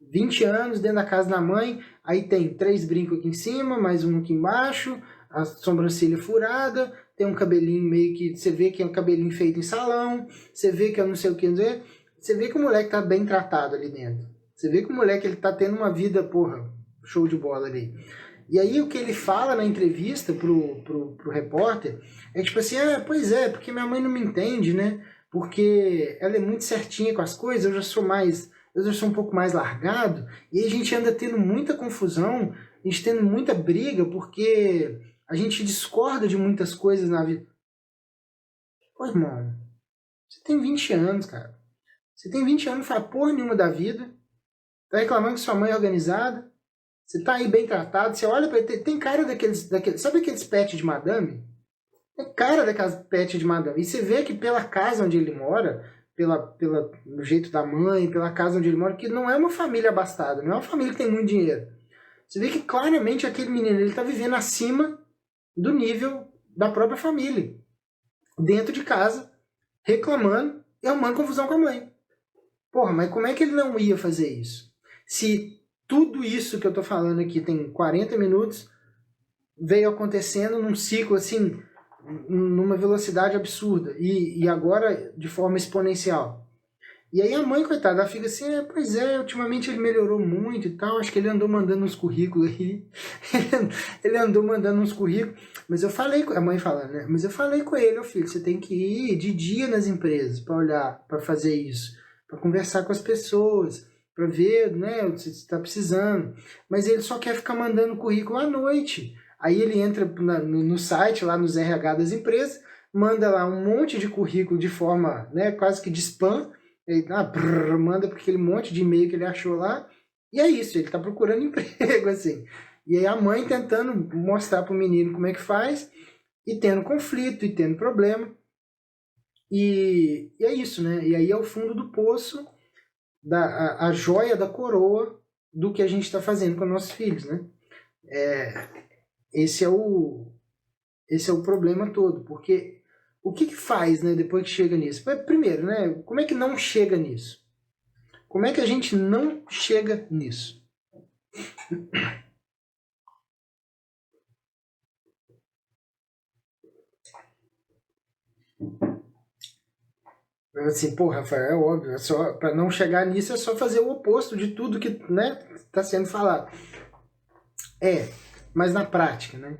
20 anos dentro da casa da mãe, aí tem 3 brincos aqui em cima, mais um aqui embaixo, a sobrancelha furada, tem um cabelinho meio que, você vê que é um cabelinho feito em salão, você vê que é não sei o que, você vê que o moleque tá bem tratado ali dentro. Você vê que o moleque ele tá tendo uma vida, porra, show de bola ali. E aí o que ele fala na entrevista pro repórter é tipo assim, pois é, porque minha mãe não me entende, né? Porque ela é muito certinha com as coisas, eu já sou um pouco mais largado, e aí a gente anda tendo muita confusão, a gente tendo muita briga, porque a gente discorda de muitas coisas na vida. Pô, irmão, você tem 20 anos, cara. Você tem 20 anos, não faz porra nenhuma da vida, tá reclamando que sua mãe é organizada, você tá aí bem tratado, você olha pra ele, tem cara daqueles sabe aqueles pets de madame? É cara daquelas pets de madame. E você vê que pela casa onde ele mora, pelo jeito da mãe, pela casa onde ele mora, que não é uma família abastada, não é uma família que tem muito dinheiro. Você vê que claramente aquele menino ele tá vivendo acima do nível da própria família. Dentro de casa, reclamando e arrumando confusão com a mãe. Porra, mas como é que ele não ia fazer isso? Se tudo isso que eu tô falando aqui tem 40 minutos, veio acontecendo num ciclo assim, numa velocidade absurda, e agora de forma exponencial. E aí a mãe, coitada, ela fica assim, pois é, ultimamente ele melhorou muito e tal, acho que ele andou mandando uns currículos aí, ele andou mandando uns currículos, mas eu falei, a mãe falando, né, mas eu falei com ele, filho, você tem que ir de dia nas empresas para olhar, para fazer isso, para conversar com as pessoas, para ver, né, o que você está precisando, mas ele só quer ficar mandando currículo à noite. Aí ele entra no site, lá nos RH das empresas, manda lá um monte de currículo de forma, né, quase que de spam, ele manda para aquele monte de e-mail que ele achou lá, e é isso, ele está procurando emprego, assim. E aí a mãe tentando mostrar pro menino como é que faz, e tendo conflito, e tendo problema. E é isso, né? E aí é o fundo do poço, a joia da coroa do que a gente está fazendo com nossos filhos, né? Esse é o problema todo, porque o que faz, né, depois que chega nisso? Primeiro, né, como é que não chega nisso? Como é que a gente não chega nisso? Assim, pô, Rafael, é óbvio, é só, para não chegar nisso é só fazer o oposto de tudo que, né, está sendo falado. Mas na prática, né?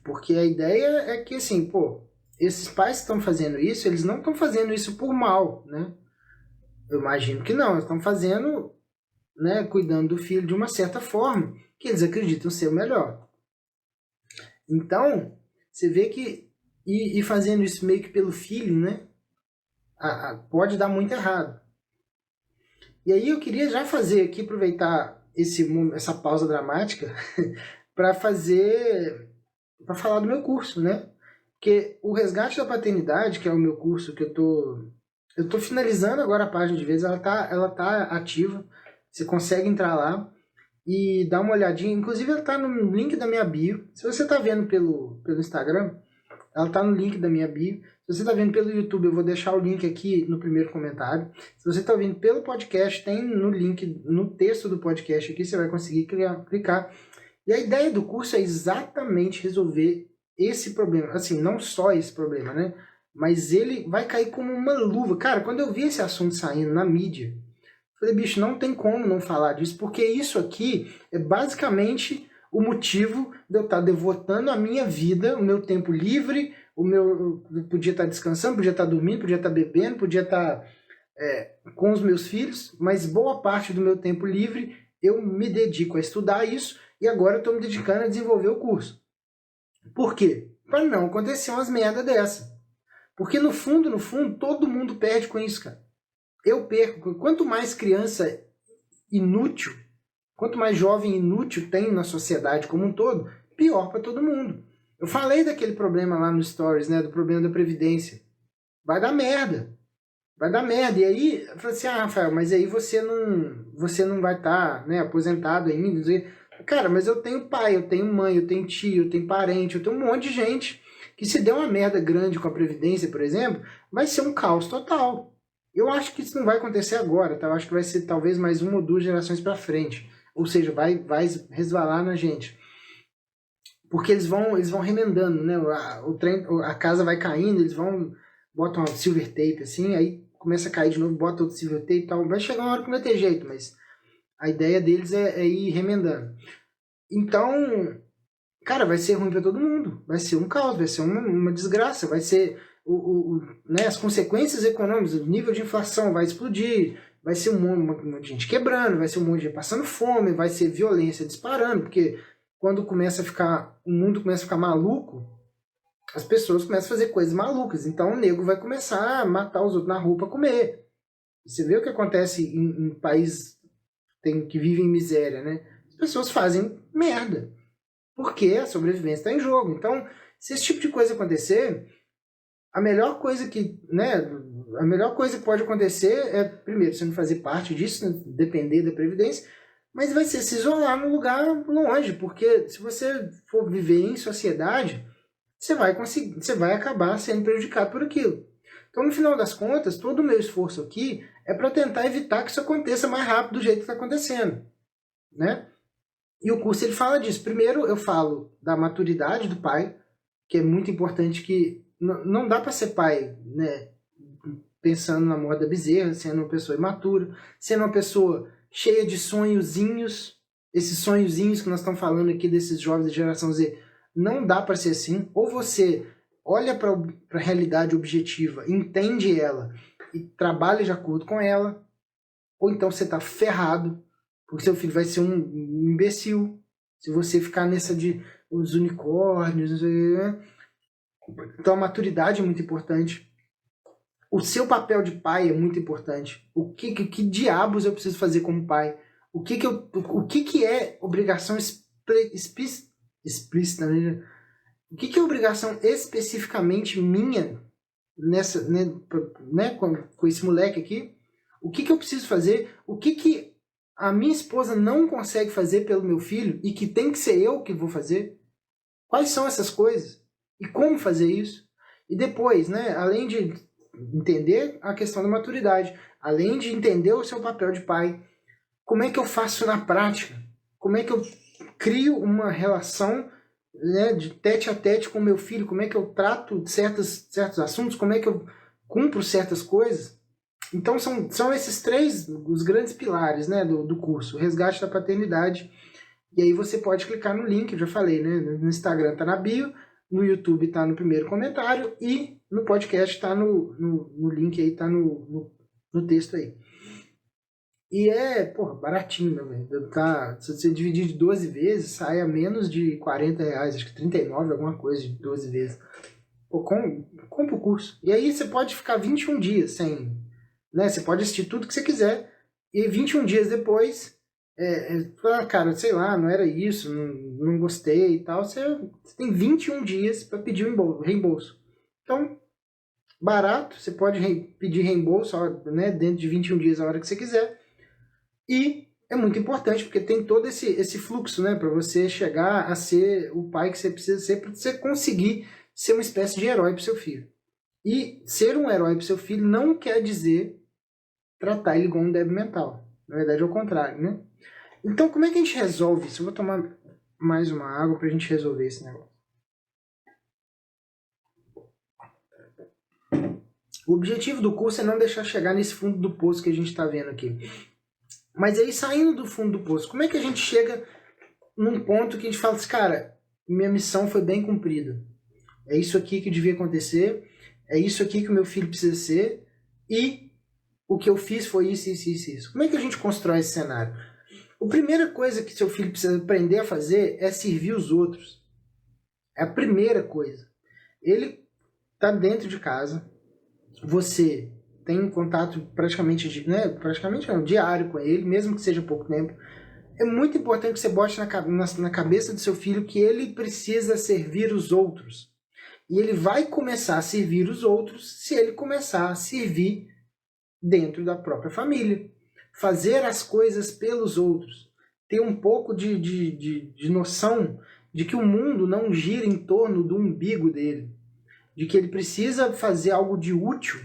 Porque a ideia é que, assim, pô, esses pais que estão fazendo isso, eles não estão fazendo isso por mal, né? Eu imagino que não, eles estão fazendo, né, cuidando do filho de uma certa forma, que eles acreditam ser o melhor. Então, você vê que, e fazendo isso meio que pelo filho, né, pode dar muito errado. E aí eu queria já fazer aqui, aproveitar essa pausa dramática, para falar do meu curso, né? Porque o Resgate da Paternidade, que é o meu curso que eu tô finalizando agora a página de vez, ela tá ativa, você consegue entrar lá e dar uma olhadinha, inclusive ela tá no link da minha bio. Se você tá vendo pelo Instagram, ela tá no link da minha bio. Se você tá vendo pelo YouTube, eu vou deixar o link aqui no primeiro comentário. Se você tá ouvindo pelo podcast, tem no link, no texto do podcast aqui, você vai conseguir clicar. E a ideia do curso é exatamente resolver esse problema. Assim, não só esse problema, né? Mas ele vai cair como uma luva. Cara, quando eu vi esse assunto saindo na mídia, falei, bicho, não tem como não falar disso, porque isso aqui é basicamente o motivo de eu estar devotando a minha vida, o meu tempo livre, eu podia estar descansando, podia estar dormindo, podia estar bebendo, podia estar com os meus filhos, mas boa parte do meu tempo livre eu me dedico a estudar isso e agora eu estou me dedicando a desenvolver o curso. Por quê? Para não acontecer umas merda dessa. Porque no fundo, todo mundo perde com isso, cara. Eu perco. Quanto mais criança inútil, quanto mais jovem inútil tem na sociedade como um todo, pior para todo mundo. Eu falei daquele problema lá no Stories, né? Do problema da Previdência. Vai dar merda. Vai dar merda. E aí, eu falei assim, Rafael, mas aí você não vai estar, né, aposentado ainda. Cara, mas eu tenho pai, eu tenho mãe, eu tenho tio, eu tenho parente, eu tenho um monte de gente que se der uma merda grande com a Previdência, por exemplo, vai ser um caos total. Eu acho que isso não vai acontecer agora, tá? Eu acho que vai ser talvez mais uma ou duas gerações para frente. Ou seja, vai resvalar na gente. Porque eles vão remendando, né? A casa vai caindo, eles botam uma silver tape assim, aí começa a cair de novo, bota outro silver tape e tal. Vai chegar uma hora que não vai ter jeito, mas a ideia deles é ir remendando. Então, cara, vai ser ruim para todo mundo. Vai ser um caos, vai ser uma desgraça, vai ser né, as consequências econômicas, o nível de inflação vai explodir, vai ser um monte de gente quebrando, vai ser um monte de gente passando fome, vai ser violência disparando, porque quando o mundo começa a ficar maluco, as pessoas começam a fazer coisas malucas. Então o nego vai começar a matar os outros na rua para comer. Você vê o que acontece em países que vivem em miséria, né? As pessoas fazem merda. Porque a sobrevivência está em jogo. Então, se esse tipo de coisa acontecer, a melhor coisa que pode acontecer é, primeiro, você não fazer parte disso, né? Depender da Previdência, mas vai ser se isolar num lugar longe, porque se você for viver em sociedade, você vai acabar sendo prejudicado por aquilo. Então, no final das contas, todo o meu esforço aqui é para tentar evitar que isso aconteça mais rápido do jeito que está acontecendo, né? E o curso ele fala disso. Primeiro eu falo da maturidade do pai, que é muito importante, que não dá para ser pai, né, pensando na moda bezerra, sendo uma pessoa imatura, sendo uma pessoa cheia de sonhozinhos, esses sonhozinhos que nós estamos falando aqui desses jovens da geração Z, não dá para ser assim. Ou você olha para a realidade objetiva, entende ela e trabalha de acordo com ela, ou então você está ferrado, porque seu filho vai ser um imbecil se você ficar nessa de os unicórnios, não sei, né? Então a maturidade é muito importante. O seu papel de pai é muito importante. Que diabos eu preciso fazer como pai? O que é obrigação explícita, né? O que é obrigação especificamente minha nessa, né, com esse moleque aqui? O que eu preciso fazer? O que a minha esposa não consegue fazer pelo meu filho e que tem que ser eu que vou fazer? Quais são essas coisas? E como fazer isso? E depois, né, além de entender a questão da maturidade, além de entender o seu papel de pai, como é que eu faço na prática? Como é que eu crio uma relação, né, de tete a tete com meu filho? Como é que eu trato certos assuntos? Como é que eu cumpro certas coisas? Então são esses três os grandes pilares, né, do curso. O resgate da paternidade. E aí você pode clicar no link, eu já falei, né? No Instagram tá na bio, no YouTube tá no primeiro comentário e no podcast tá no link aí, tá no texto aí. E baratinho, né, velho? Tá, se você dividir de 12 vezes, sai a menos de R$40, acho que 39, alguma coisa, de 12 vezes. Pô, compra o curso. E aí você pode ficar 21 dias sem, né? Você pode assistir tudo que você quiser e 21 dias depois, cara, sei lá, não era isso, não gostei e tal. Você tem 21 dias para pedir o reembolso. Então, barato, você pode pedir reembolso, né, dentro de 21 dias, a hora que você quiser. E é muito importante, porque tem todo esse fluxo, né, para você chegar a ser o pai que você precisa ser, para você conseguir ser uma espécie de herói para seu filho. E ser um herói para seu filho não quer dizer tratar ele como um débil mental. Na verdade, é o contrário, né? Então, como é que a gente resolve isso? Eu vou tomar mais uma água para a gente resolver esse negócio. O objetivo do curso é não deixar chegar nesse fundo do poço que a gente está vendo aqui. Mas aí, saindo do fundo do poço, como é que a gente chega num ponto que a gente fala assim, cara, minha missão foi bem cumprida. É isso aqui que devia acontecer, é isso aqui que o meu filho precisa ser, e o que eu fiz foi isso, isso, isso, isso. Como é que a gente constrói esse cenário? A primeira coisa que seu filho precisa aprender a fazer é servir os outros. É a primeira coisa. Ele está dentro de casa, você tem contato praticamente diário com ele, mesmo que seja pouco tempo. É muito importante que você bote na cabeça do seu filho que ele precisa servir os outros. E ele vai começar a servir os outros se ele começar a servir dentro da própria família. Fazer as coisas pelos outros. Ter um pouco de noção de que o mundo não gira em torno do umbigo dele. De que ele precisa fazer algo de útil,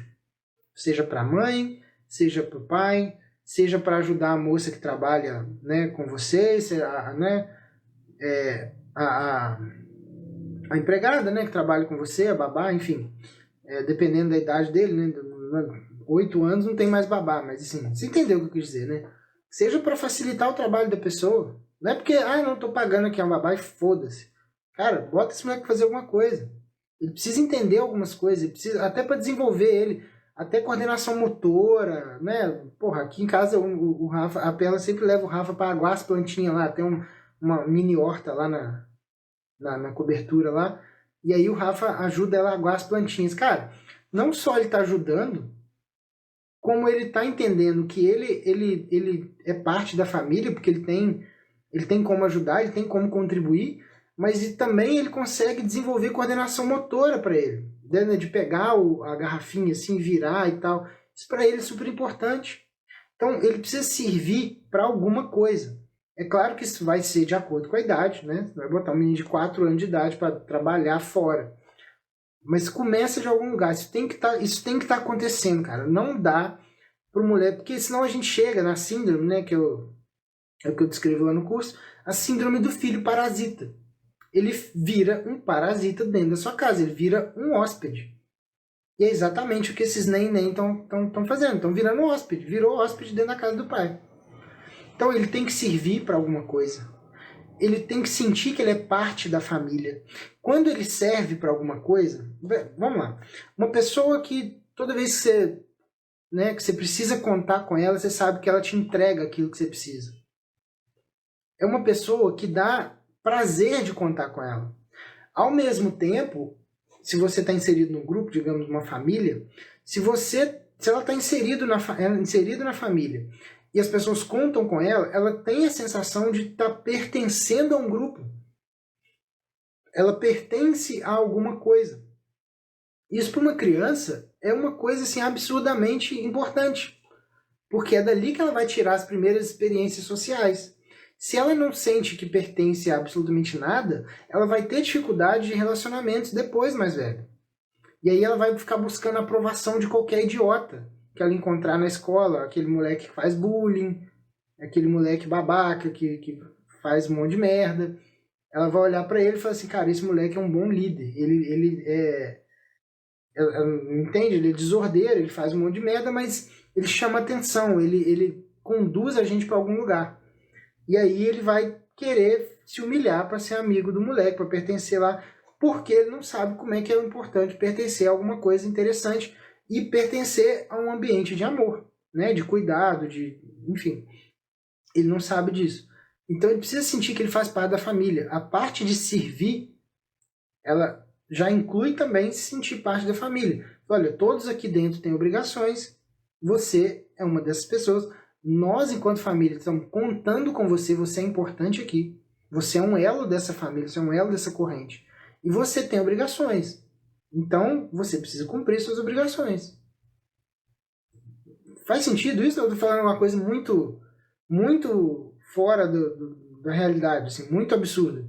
seja para a mãe, seja para o pai, seja para ajudar a moça que trabalha, né, com você, a empregada, né, que trabalha com você, a babá, enfim, dependendo da idade dele, né, 8 anos não tem mais babá, mas assim, você entendeu o que eu quis dizer, né? Seja para facilitar o trabalho da pessoa, não é porque, não tô pagando aqui a babá e foda-se. Cara, bota esse moleque pra fazer alguma coisa. Ele precisa entender algumas coisas, ele precisa, até para desenvolver ele, até coordenação motora, né? Porra, aqui em casa o Rafa, a Pela sempre leva o Rafa para aguar as plantinhas lá, tem uma mini horta lá na cobertura lá, e aí o Rafa ajuda ela a aguar as plantinhas. Cara, não só ele tá ajudando, como ele tá entendendo que ele é parte da família, porque ele tem como ajudar, ele tem como contribuir, mas também ele consegue desenvolver coordenação motora para ele, né? De pegar a garrafinha assim, virar e tal. Isso para ele é super importante. Então ele precisa servir para alguma coisa. É claro que isso vai ser de acordo com a idade, né? Você vai botar um menino de 4 anos de idade para trabalhar fora. Mas começa de algum lugar. Isso tem que estar acontecendo, cara. Não dá para mulher, porque senão a gente chega na síndrome, né? É o que eu descrevo lá no curso, a síndrome do filho parasita. Ele vira um parasita dentro da sua casa, ele vira um hóspede. E é exatamente o que esses nem estão fazendo, estão virando um hóspede, virou hóspede dentro da casa do pai. Então ele tem que servir para alguma coisa. Ele tem que sentir que ele é parte da família. Quando ele serve para alguma coisa, vamos lá, uma pessoa que toda vez que você precisa contar com ela, você sabe que ela te entrega aquilo que você precisa. É uma pessoa que dá prazer de contar com ela. Ao mesmo tempo, se você está inserido num grupo, digamos, uma família, se ela está inserido na família e as pessoas contam com ela, ela tem a sensação de estar pertencendo a um grupo. Ela pertence a alguma coisa. Isso para uma criança é uma coisa assim, absurdamente importante, porque é dali que ela vai tirar as primeiras experiências sociais. Se ela não sente que pertence a absolutamente nada, ela vai ter dificuldade de relacionamentos depois mais velha. E aí ela vai ficar buscando a aprovação de qualquer idiota que ela encontrar na escola, aquele moleque que faz bullying, aquele moleque babaca que faz um monte de merda. Ela vai olhar para ele e falar assim, cara, esse moleque é um bom líder, ele entende? Ele é desordeiro, ele faz um monte de merda, mas ele chama atenção, ele conduz a gente para algum lugar. E aí ele vai querer se humilhar para ser amigo do moleque, para pertencer lá, porque ele não sabe como é que é importante pertencer a alguma coisa interessante e pertencer a um ambiente de amor, né? De cuidado, enfim. Ele não sabe disso. Então ele precisa sentir que ele faz parte da família. A parte de servir, ela já inclui também se sentir parte da família. Olha, todos aqui dentro têm obrigações, você é uma dessas pessoas. Nós, enquanto família, estamos contando com você, você é importante aqui. Você é um elo dessa família, você é um elo dessa corrente. E você tem obrigações. Então, você precisa cumprir suas obrigações. Faz sentido isso? Eu estou falando uma coisa muito, muito fora da realidade, assim, muito absurda.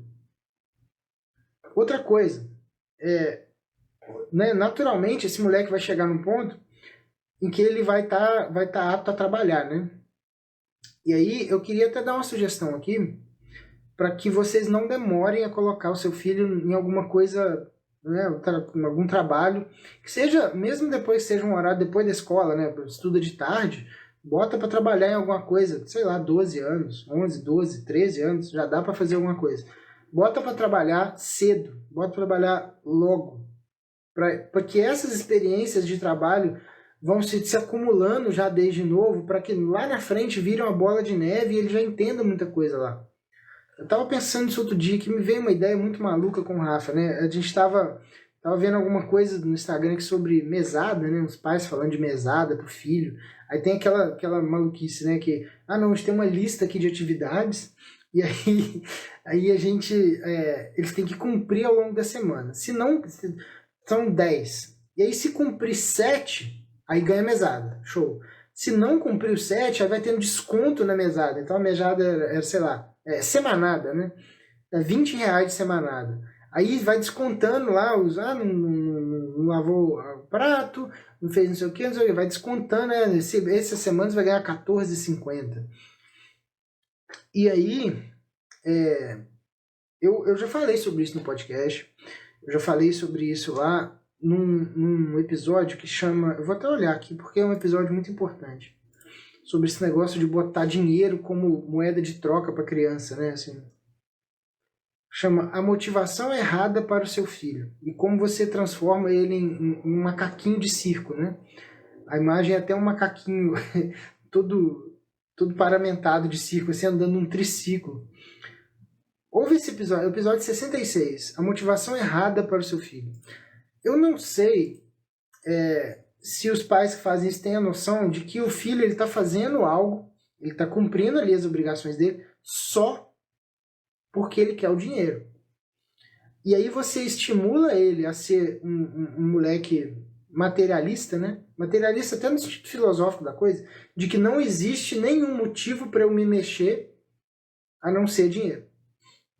Outra coisa, né, naturalmente, esse moleque vai chegar num ponto em que ele vai tá apto a trabalhar, né? E aí, eu queria até dar uma sugestão aqui, para que vocês não demorem a colocar o seu filho em alguma coisa, né, algum trabalho, que seja, mesmo depois que seja um horário depois da escola, né, estuda de tarde, bota para trabalhar em alguma coisa, sei lá, 12 anos, 11, 12, 13 anos, já dá para fazer alguma coisa. Bota para trabalhar cedo, bota para trabalhar logo, para que essas experiências de trabalho vão se acumulando já desde novo, para que lá na frente vire uma bola de neve e ele já entenda muita coisa lá. Eu tava pensando nisso outro dia, que me veio uma ideia muito maluca com o Rafa, né? A gente tava vendo alguma coisa no Instagram sobre mesada, né? Os pais falando de mesada pro filho. Aí tem aquela maluquice, né? Que, não, a gente tem uma lista aqui de atividades, e aí a gente, eles têm que cumprir ao longo da semana. Se não, são 10. E aí se cumprir 7, aí ganha mesada. Show. Se não cumprir os 7, aí vai ter um desconto na mesada. Então a mesada era sei lá, semanada, né? É R$20 de semanada. Aí vai descontando lá, não lavou o prato, não fez não sei o que, vai descontando, né? Essa semana você vai ganhar R$14,50. E aí, eu já falei sobre isso no podcast, eu já falei sobre isso lá num episódio que chama, eu vou até olhar aqui, porque é um episódio muito importante, sobre esse negócio de botar dinheiro como moeda de troca para criança, né? Assim, chama A Motivação Errada para o Seu Filho, e como você transforma ele em um macaquinho de circo, né? A imagem é até um macaquinho todo paramentado de circo, assim, andando num triciclo. Ouve esse episódio, episódio 66, A Motivação Errada para o Seu Filho. Eu não sei se os pais que fazem isso têm a noção de que o filho está fazendo algo, ele está cumprindo ali as obrigações dele, só porque ele quer o dinheiro. E aí você estimula ele a ser um moleque materialista, né? Materialista até no sentido filosófico da coisa, de que não existe nenhum motivo para eu me mexer a não ser dinheiro.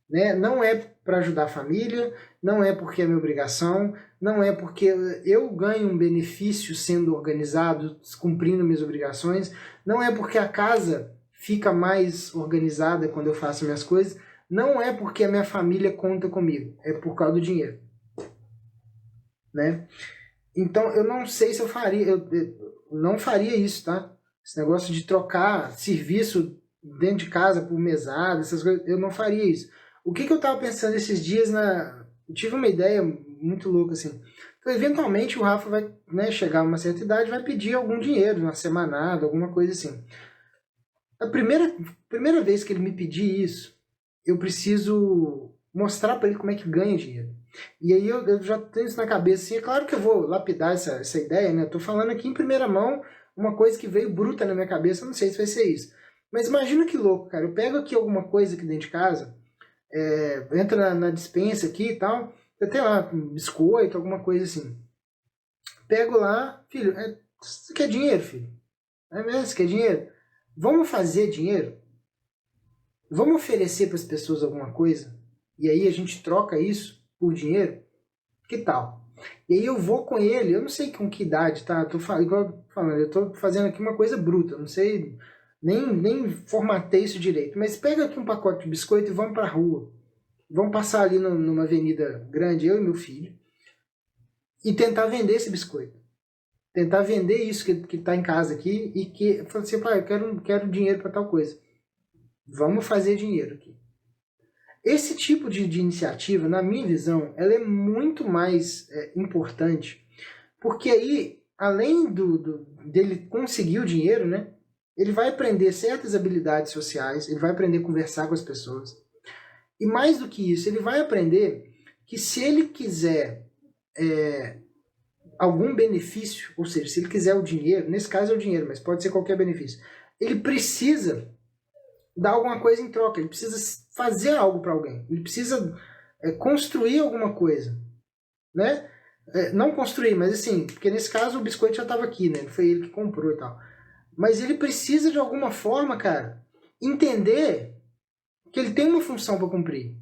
Né? Não é para ajudar a família, não é porque é minha obrigação, não é porque eu ganho um benefício sendo organizado, cumprindo minhas obrigações, não é porque a casa fica mais organizada quando eu faço minhas coisas, não é porque a minha família conta comigo, é por causa do dinheiro. Né? Então eu não sei se eu faria, eu não faria isso, tá? Esse negócio de trocar serviço dentro de casa por mesada, essas coisas, eu não faria isso. O que eu tava pensando esses dias, eu tive uma ideia muito louca, assim. Então, eventualmente o Rafa vai, né, chegar a uma certa idade, vai pedir algum dinheiro, uma semanada, alguma coisa assim. A primeira vez que ele me pedir isso, eu preciso mostrar para ele como é que ganha dinheiro. E aí eu já tenho isso na cabeça, assim, é claro que eu vou lapidar essa ideia, né? Eu tô falando aqui em primeira mão uma coisa que veio bruta na minha cabeça, eu não sei se vai ser isso. Mas imagina que louco, cara. Eu pego aqui alguma coisa aqui dentro de casa, entra na despensa aqui e tal, eu tenho lá um biscoito, alguma coisa assim. Pego lá, filho, você quer dinheiro, filho? É mesmo, você quer dinheiro? Vamos fazer dinheiro? Vamos oferecer para as pessoas alguma coisa? E aí a gente troca isso por dinheiro? Que tal? E aí eu vou com ele, eu não sei com que idade, tá? Igual falando, eu tô fazendo aqui uma coisa bruta, não sei, nem formatei isso direito, mas pega aqui um pacote de biscoito e vamos pra rua. Vamos passar ali numa avenida grande, eu e meu filho, e tentar vender esse biscoito. Tentar vender isso que tá em casa aqui e que, eu falei assim, pai, eu quero dinheiro para tal coisa. Vamos fazer dinheiro aqui. Esse tipo de iniciativa, na minha visão, ela é muito mais importante, porque aí, além dele conseguir o dinheiro, né, ele vai aprender certas habilidades sociais, ele vai aprender a conversar com as pessoas. E mais do que isso, ele vai aprender que se ele quiser algum benefício, ou seja, se ele quiser o dinheiro, nesse caso é o dinheiro, mas pode ser qualquer benefício, ele precisa dar alguma coisa em troca, ele precisa fazer algo para alguém, ele precisa construir alguma coisa, né? Não construir, mas assim, porque nesse caso o biscoito já estava aqui, né? Foi ele que comprou e tal. Mas ele precisa de alguma forma, cara, entender que ele tem uma função para cumprir.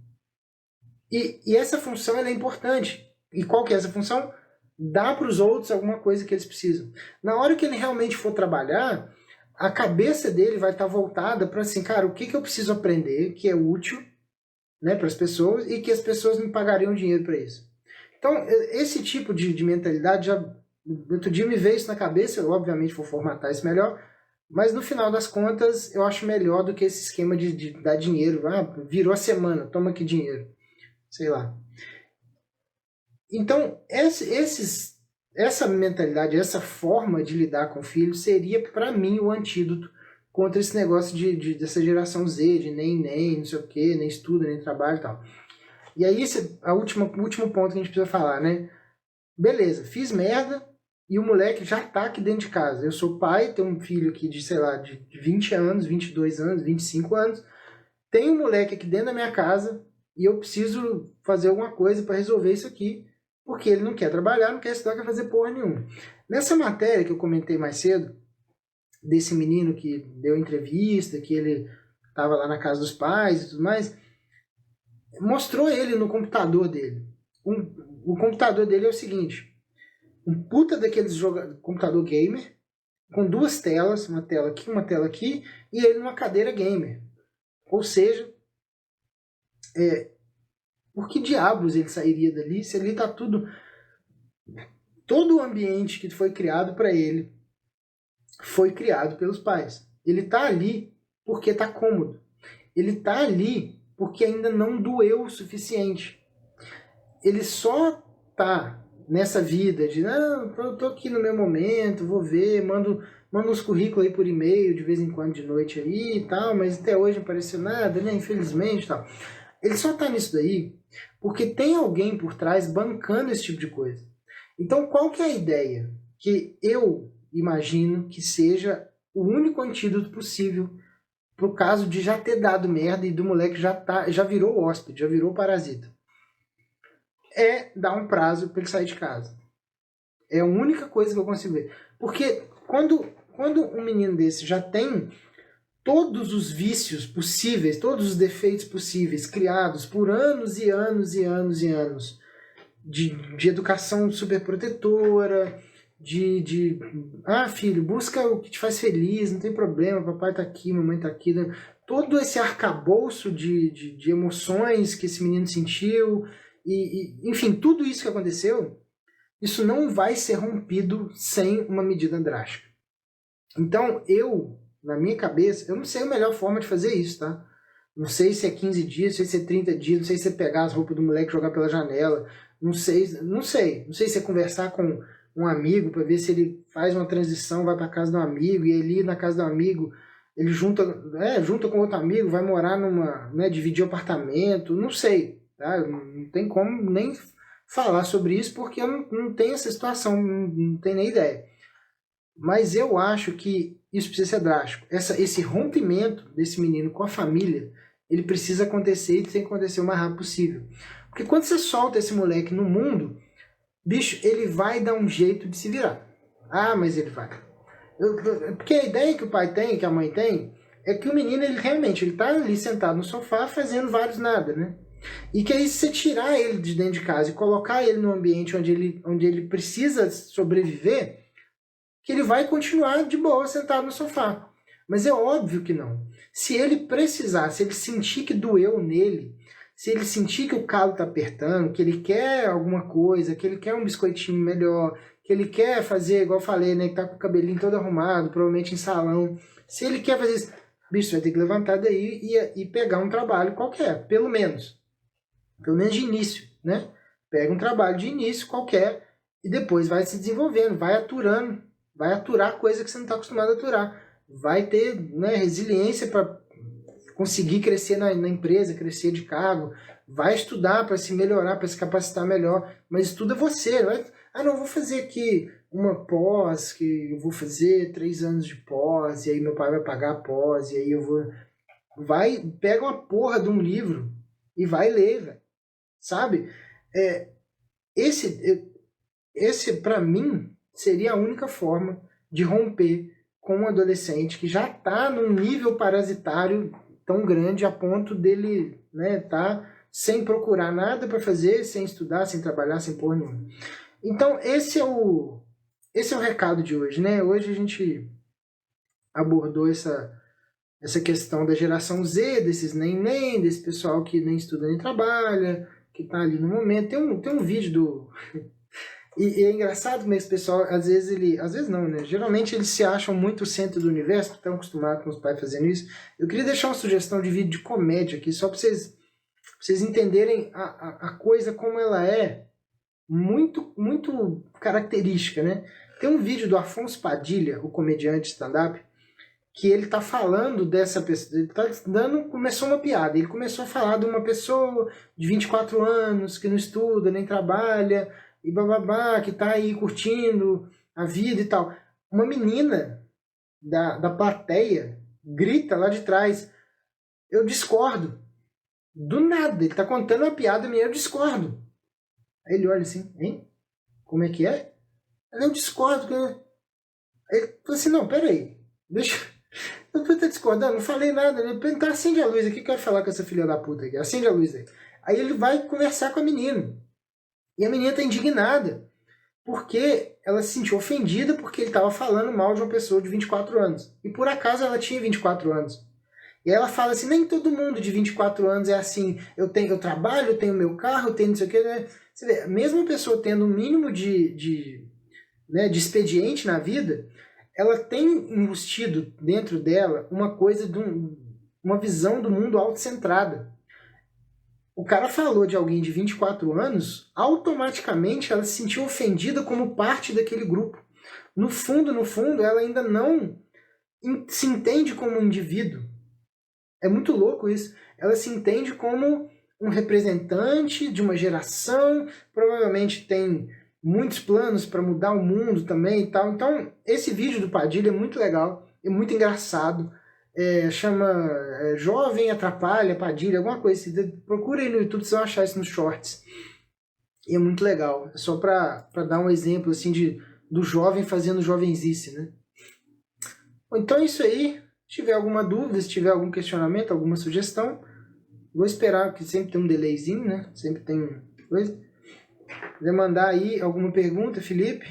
E essa função ela é importante. E qual que é essa função? Dar para os outros alguma coisa que eles precisam. Na hora que ele realmente for trabalhar, a cabeça dele vai estar voltada para assim, cara, o que eu preciso aprender que é útil, né, para as pessoas e que as pessoas me pagariam dinheiro para isso. Então, esse tipo de mentalidade, outro dia me veio isso na cabeça, eu obviamente vou formatar isso melhor, mas no final das contas eu acho melhor do que esse esquema de dar dinheiro. Virou a semana, toma aqui dinheiro. Sei lá. Então, essa mentalidade, essa forma de lidar com o filho seria, para mim, o antídoto contra esse negócio dessa geração Z, de nem, não sei o quê, nem estuda, nem trabalho e tal. E aí, o último ponto que a gente precisa falar, né? Beleza, fiz merda e o moleque já tá aqui dentro de casa. Eu sou pai, tenho um filho aqui de, sei lá, de 20 anos, 22 anos, 25 anos. Tem um moleque aqui dentro da minha casa e eu preciso fazer alguma coisa para resolver isso aqui, porque ele não quer trabalhar, não quer estudar, quer fazer porra nenhuma. Nessa matéria que eu comentei mais cedo, desse menino que deu entrevista, que ele estava lá na casa dos pais e tudo mais, mostrou ele no computador dele. O computador dele é o seguinte, um puta daqueles computador gamer, com duas telas, uma tela aqui, e ele numa cadeira gamer. Ou seja, por que diabos ele sairia dali se ali está tudo... Todo o ambiente que foi criado para ele foi criado pelos pais. Ele está ali porque está cômodo. Ele está ali porque ainda não doeu o suficiente. Ele só está nessa vida de, não, eu tô aqui no meu momento, vou ver, mando uns currículos aí por e-mail de vez em quando de noite aí e tal, mas até hoje não apareceu nada, né, infelizmente e tal. Ele só tá nisso daí porque tem alguém por trás bancando esse tipo de coisa. Então, qual que é a ideia? Que eu imagino que seja o único antídoto possível pro caso de já ter dado merda e do moleque já virou hóspede, já virou parasita. É dar um prazo para ele sair de casa. É a única coisa que eu consigo ver. Porque quando um menino desse já tem todos os vícios possíveis, todos os defeitos possíveis, criados por anos e anos e anos e anos, de educação super protetora, filho, busca o que te faz feliz, não tem problema, papai tá aqui, mamãe tá aqui. Né? Todo esse arcabouço de emoções que esse menino sentiu, enfim, tudo isso que aconteceu, isso não vai ser rompido sem uma medida drástica. Então, na minha cabeça, eu não sei a melhor forma de fazer isso, tá? Não sei se é 15 dias, não sei se é 30 dias, não sei se é pegar as roupas do moleque e jogar pela janela, não sei se é conversar com um amigo para ver se ele faz uma transição, vai para casa de um amigo, e ali na casa do amigo ele junta com outro amigo, vai morar dividir apartamento, não sei, tá? Não tem como nem falar sobre isso porque eu não tenho essa situação, não tenho nem ideia. Mas eu acho que isso precisa ser drástico. Esse rompimento desse menino com a família, ele precisa acontecer e tem que acontecer o mais rápido possível. Porque quando você solta esse moleque no mundo, bicho, ele vai dar um jeito de se virar. Ah, mas ele vai. Porque a ideia que o pai tem, que a mãe tem, é que o menino, ele realmente, ele tá ali sentado no sofá fazendo vários nada, né? E que aí se você tirar ele de dentro de casa e colocar ele num ambiente onde ele precisa sobreviver, que ele vai continuar de boa sentado no sofá. Mas é óbvio que não. Se ele precisar, se ele sentir que doeu nele, se ele sentir que o calo tá apertando, que ele quer alguma coisa, que ele quer um biscoitinho melhor, que ele quer fazer, igual eu falei, né, que tá com o cabelinho todo arrumado, provavelmente em salão. Se ele quer fazer isso, bicho, vai ter que levantar daí e pegar um trabalho qualquer, pelo menos de início, né? Pega um trabalho de início qualquer e depois vai se desenvolvendo, vai aturando, vai aturar coisa que você não está acostumado a aturar. Vai ter, né, resiliência para conseguir crescer na empresa, crescer de cargo, vai estudar para se melhorar, para se capacitar melhor, mas estuda você, vai, não, vou fazer aqui uma pós, que eu vou fazer 3 anos de pós, e aí meu pai vai pagar a pós, e aí eu vou... Pega uma porra de um livro e vai ler, velho. Sabe? É, esse para mim, seria a única forma de romper com um adolescente que já está num nível parasitário tão grande a ponto dele, né, tá sem procurar nada para fazer, sem estudar, sem trabalhar, sem porra nenhuma. Então, esse é o recado de hoje, né? Hoje a gente abordou essa questão da geração Z, desses nem, desse pessoal que nem estuda nem trabalha, que tá ali no momento. Tem um vídeo do... E é engraçado como esse pessoal, às vezes não, né? Geralmente eles se acham muito o centro do universo, estão acostumados com os pais fazendo isso. Eu queria deixar uma sugestão de vídeo de comédia aqui, só para vocês entenderem a coisa como ela é muito, muito característica, né? Tem um vídeo do Afonso Padilha, o comediante stand-up, que ele tá falando dessa pessoa, ele tá começou uma piada, ele começou a falar de uma pessoa de 24 anos, que não estuda, nem trabalha, e bababá, que tá aí curtindo a vida e tal. Uma menina da plateia grita lá de trás, eu discordo. Do nada, ele tá contando uma piada minha, eu discordo. Aí ele olha assim, hein? Como é que é? Eu discordo. Aí ele falou assim, não, peraí, deixa... Eu tô discordando, não falei nada. Então acende a luz aqui, quero falar com essa filha da puta aqui. Acende a luz aí. Aí ele vai conversar com a menina. E a menina tá indignada. Porque ela se sentiu ofendida porque ele tava falando mal de uma pessoa de 24 anos. E por acaso ela tinha 24 anos. E aí ela fala assim, nem todo mundo de 24 anos é assim. Eu trabalho, eu tenho meu carro, eu tenho não sei o que. Né? Você vê, mesmo a pessoa tendo um mínimo de expediente na vida, ela tem embutido dentro dela uma coisa uma visão do mundo autocentrada. O cara falou de alguém de 24 anos, automaticamente ela se sentiu ofendida como parte daquele grupo. No fundo, ela ainda não se entende como um indivíduo. É muito louco isso. Ela se entende como um representante de uma geração, provavelmente tem muitos planos para mudar o mundo também e tal. Então, esse vídeo do Padilha é muito legal, é muito engraçado. Chama Jovem Atrapalha Padilha, alguma coisa assim. Procura aí no YouTube, vocês vão achar isso nos shorts. E é muito legal. É só para dar um exemplo assim do jovem fazendo jovenzice, né? Então é isso aí. Se tiver alguma dúvida, se tiver algum questionamento, alguma sugestão, vou esperar, que sempre tem um delayzinho, né? Sempre tem coisa. Se quiser mandar aí alguma pergunta, Felipe,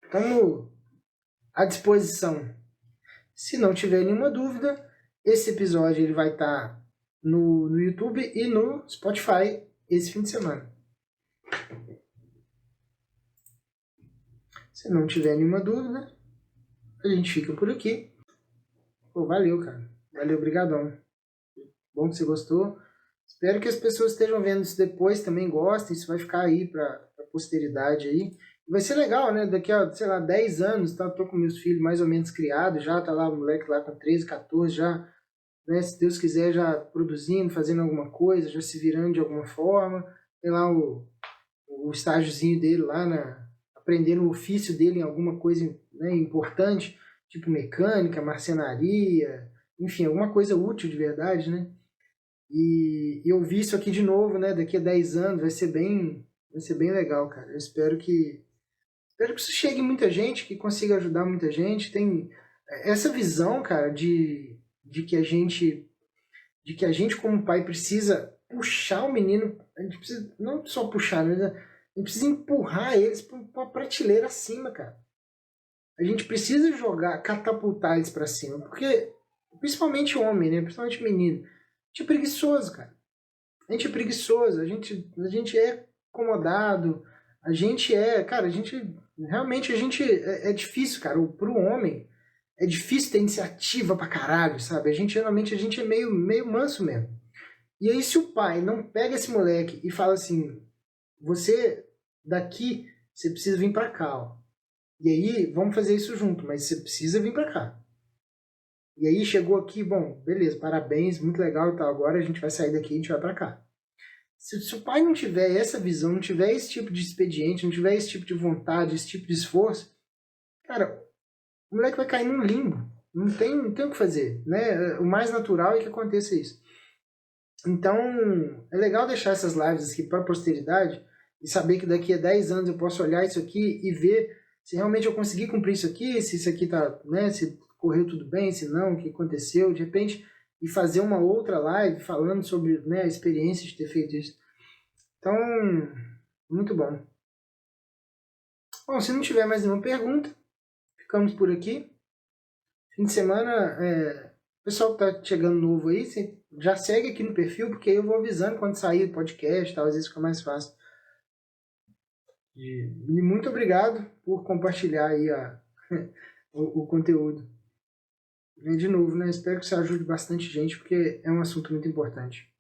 estamos à disposição. Se não tiver nenhuma dúvida, esse episódio ele vai estar no YouTube e no Spotify esse fim de semana. Se não tiver nenhuma dúvida, a gente fica por aqui. Pô, valeu, cara. Valeu, brigadão. Bom que você gostou. Espero que as pessoas estejam vendo isso depois também gostem. Isso vai ficar aí para a posteridade aí. Vai ser legal, né? Daqui a, sei lá, 10 anos, tá? Tô com meus filhos mais ou menos criados já. Tá lá o moleque lá com 13, 14 já, né? Se Deus quiser, já produzindo, fazendo alguma coisa, já se virando de alguma forma. Tem lá o estágiozinho dele lá, aprendendo o ofício dele em alguma coisa né, importante, tipo mecânica, marcenaria, enfim, alguma coisa útil de verdade, né? E eu vi isso aqui de novo, né? Daqui a 10 anos vai ser bem legal, cara. Eu espero que isso chegue em muita gente, que consiga ajudar muita gente. Tem essa visão, cara, de que a gente como pai precisa puxar o menino, a gente precisa não só puxar, né? A gente precisa empurrar eles para uma prateleira acima, cara. A gente precisa jogar, catapultar eles para cima, porque principalmente homem, né? Principalmente menino. A gente é preguiçoso, cara. A gente é preguiçoso, a gente é acomodado, a gente é, cara, a gente realmente é difícil, cara. Pro homem é difícil ter iniciativa pra caralho, sabe? Geralmente a gente é meio manso mesmo. E aí se o pai não pega esse moleque e fala assim, você daqui, você precisa vir pra cá, ó. E aí vamos fazer isso junto, mas você precisa vir pra cá. E aí chegou aqui, bom, beleza, parabéns, muito legal e tal. Agora a gente vai sair daqui e a gente vai pra cá. Se o pai não tiver essa visão, não tiver esse tipo de expediente, não tiver esse tipo de vontade, esse tipo de esforço, cara, o moleque vai cair num limbo. Não tem o que fazer, né? O mais natural é que aconteça isso. Então, é legal deixar essas lives aqui para a posteridade e saber que daqui a 10 anos eu posso olhar isso aqui e ver se realmente eu consegui cumprir isso aqui, se isso aqui tá, né, se correu tudo bem, se não, o que aconteceu, de repente, e fazer uma outra live falando sobre, né, a experiência de ter feito isso. Então, muito bom. Bom, se não tiver mais nenhuma pergunta, ficamos por aqui. Fim de semana, o pessoal que tá chegando novo aí, você já segue aqui no perfil, porque aí eu vou avisando quando sair o podcast, tal, às vezes fica mais fácil. E muito obrigado por compartilhar aí o conteúdo. E de novo, né? Espero que isso ajude bastante gente, porque é um assunto muito importante.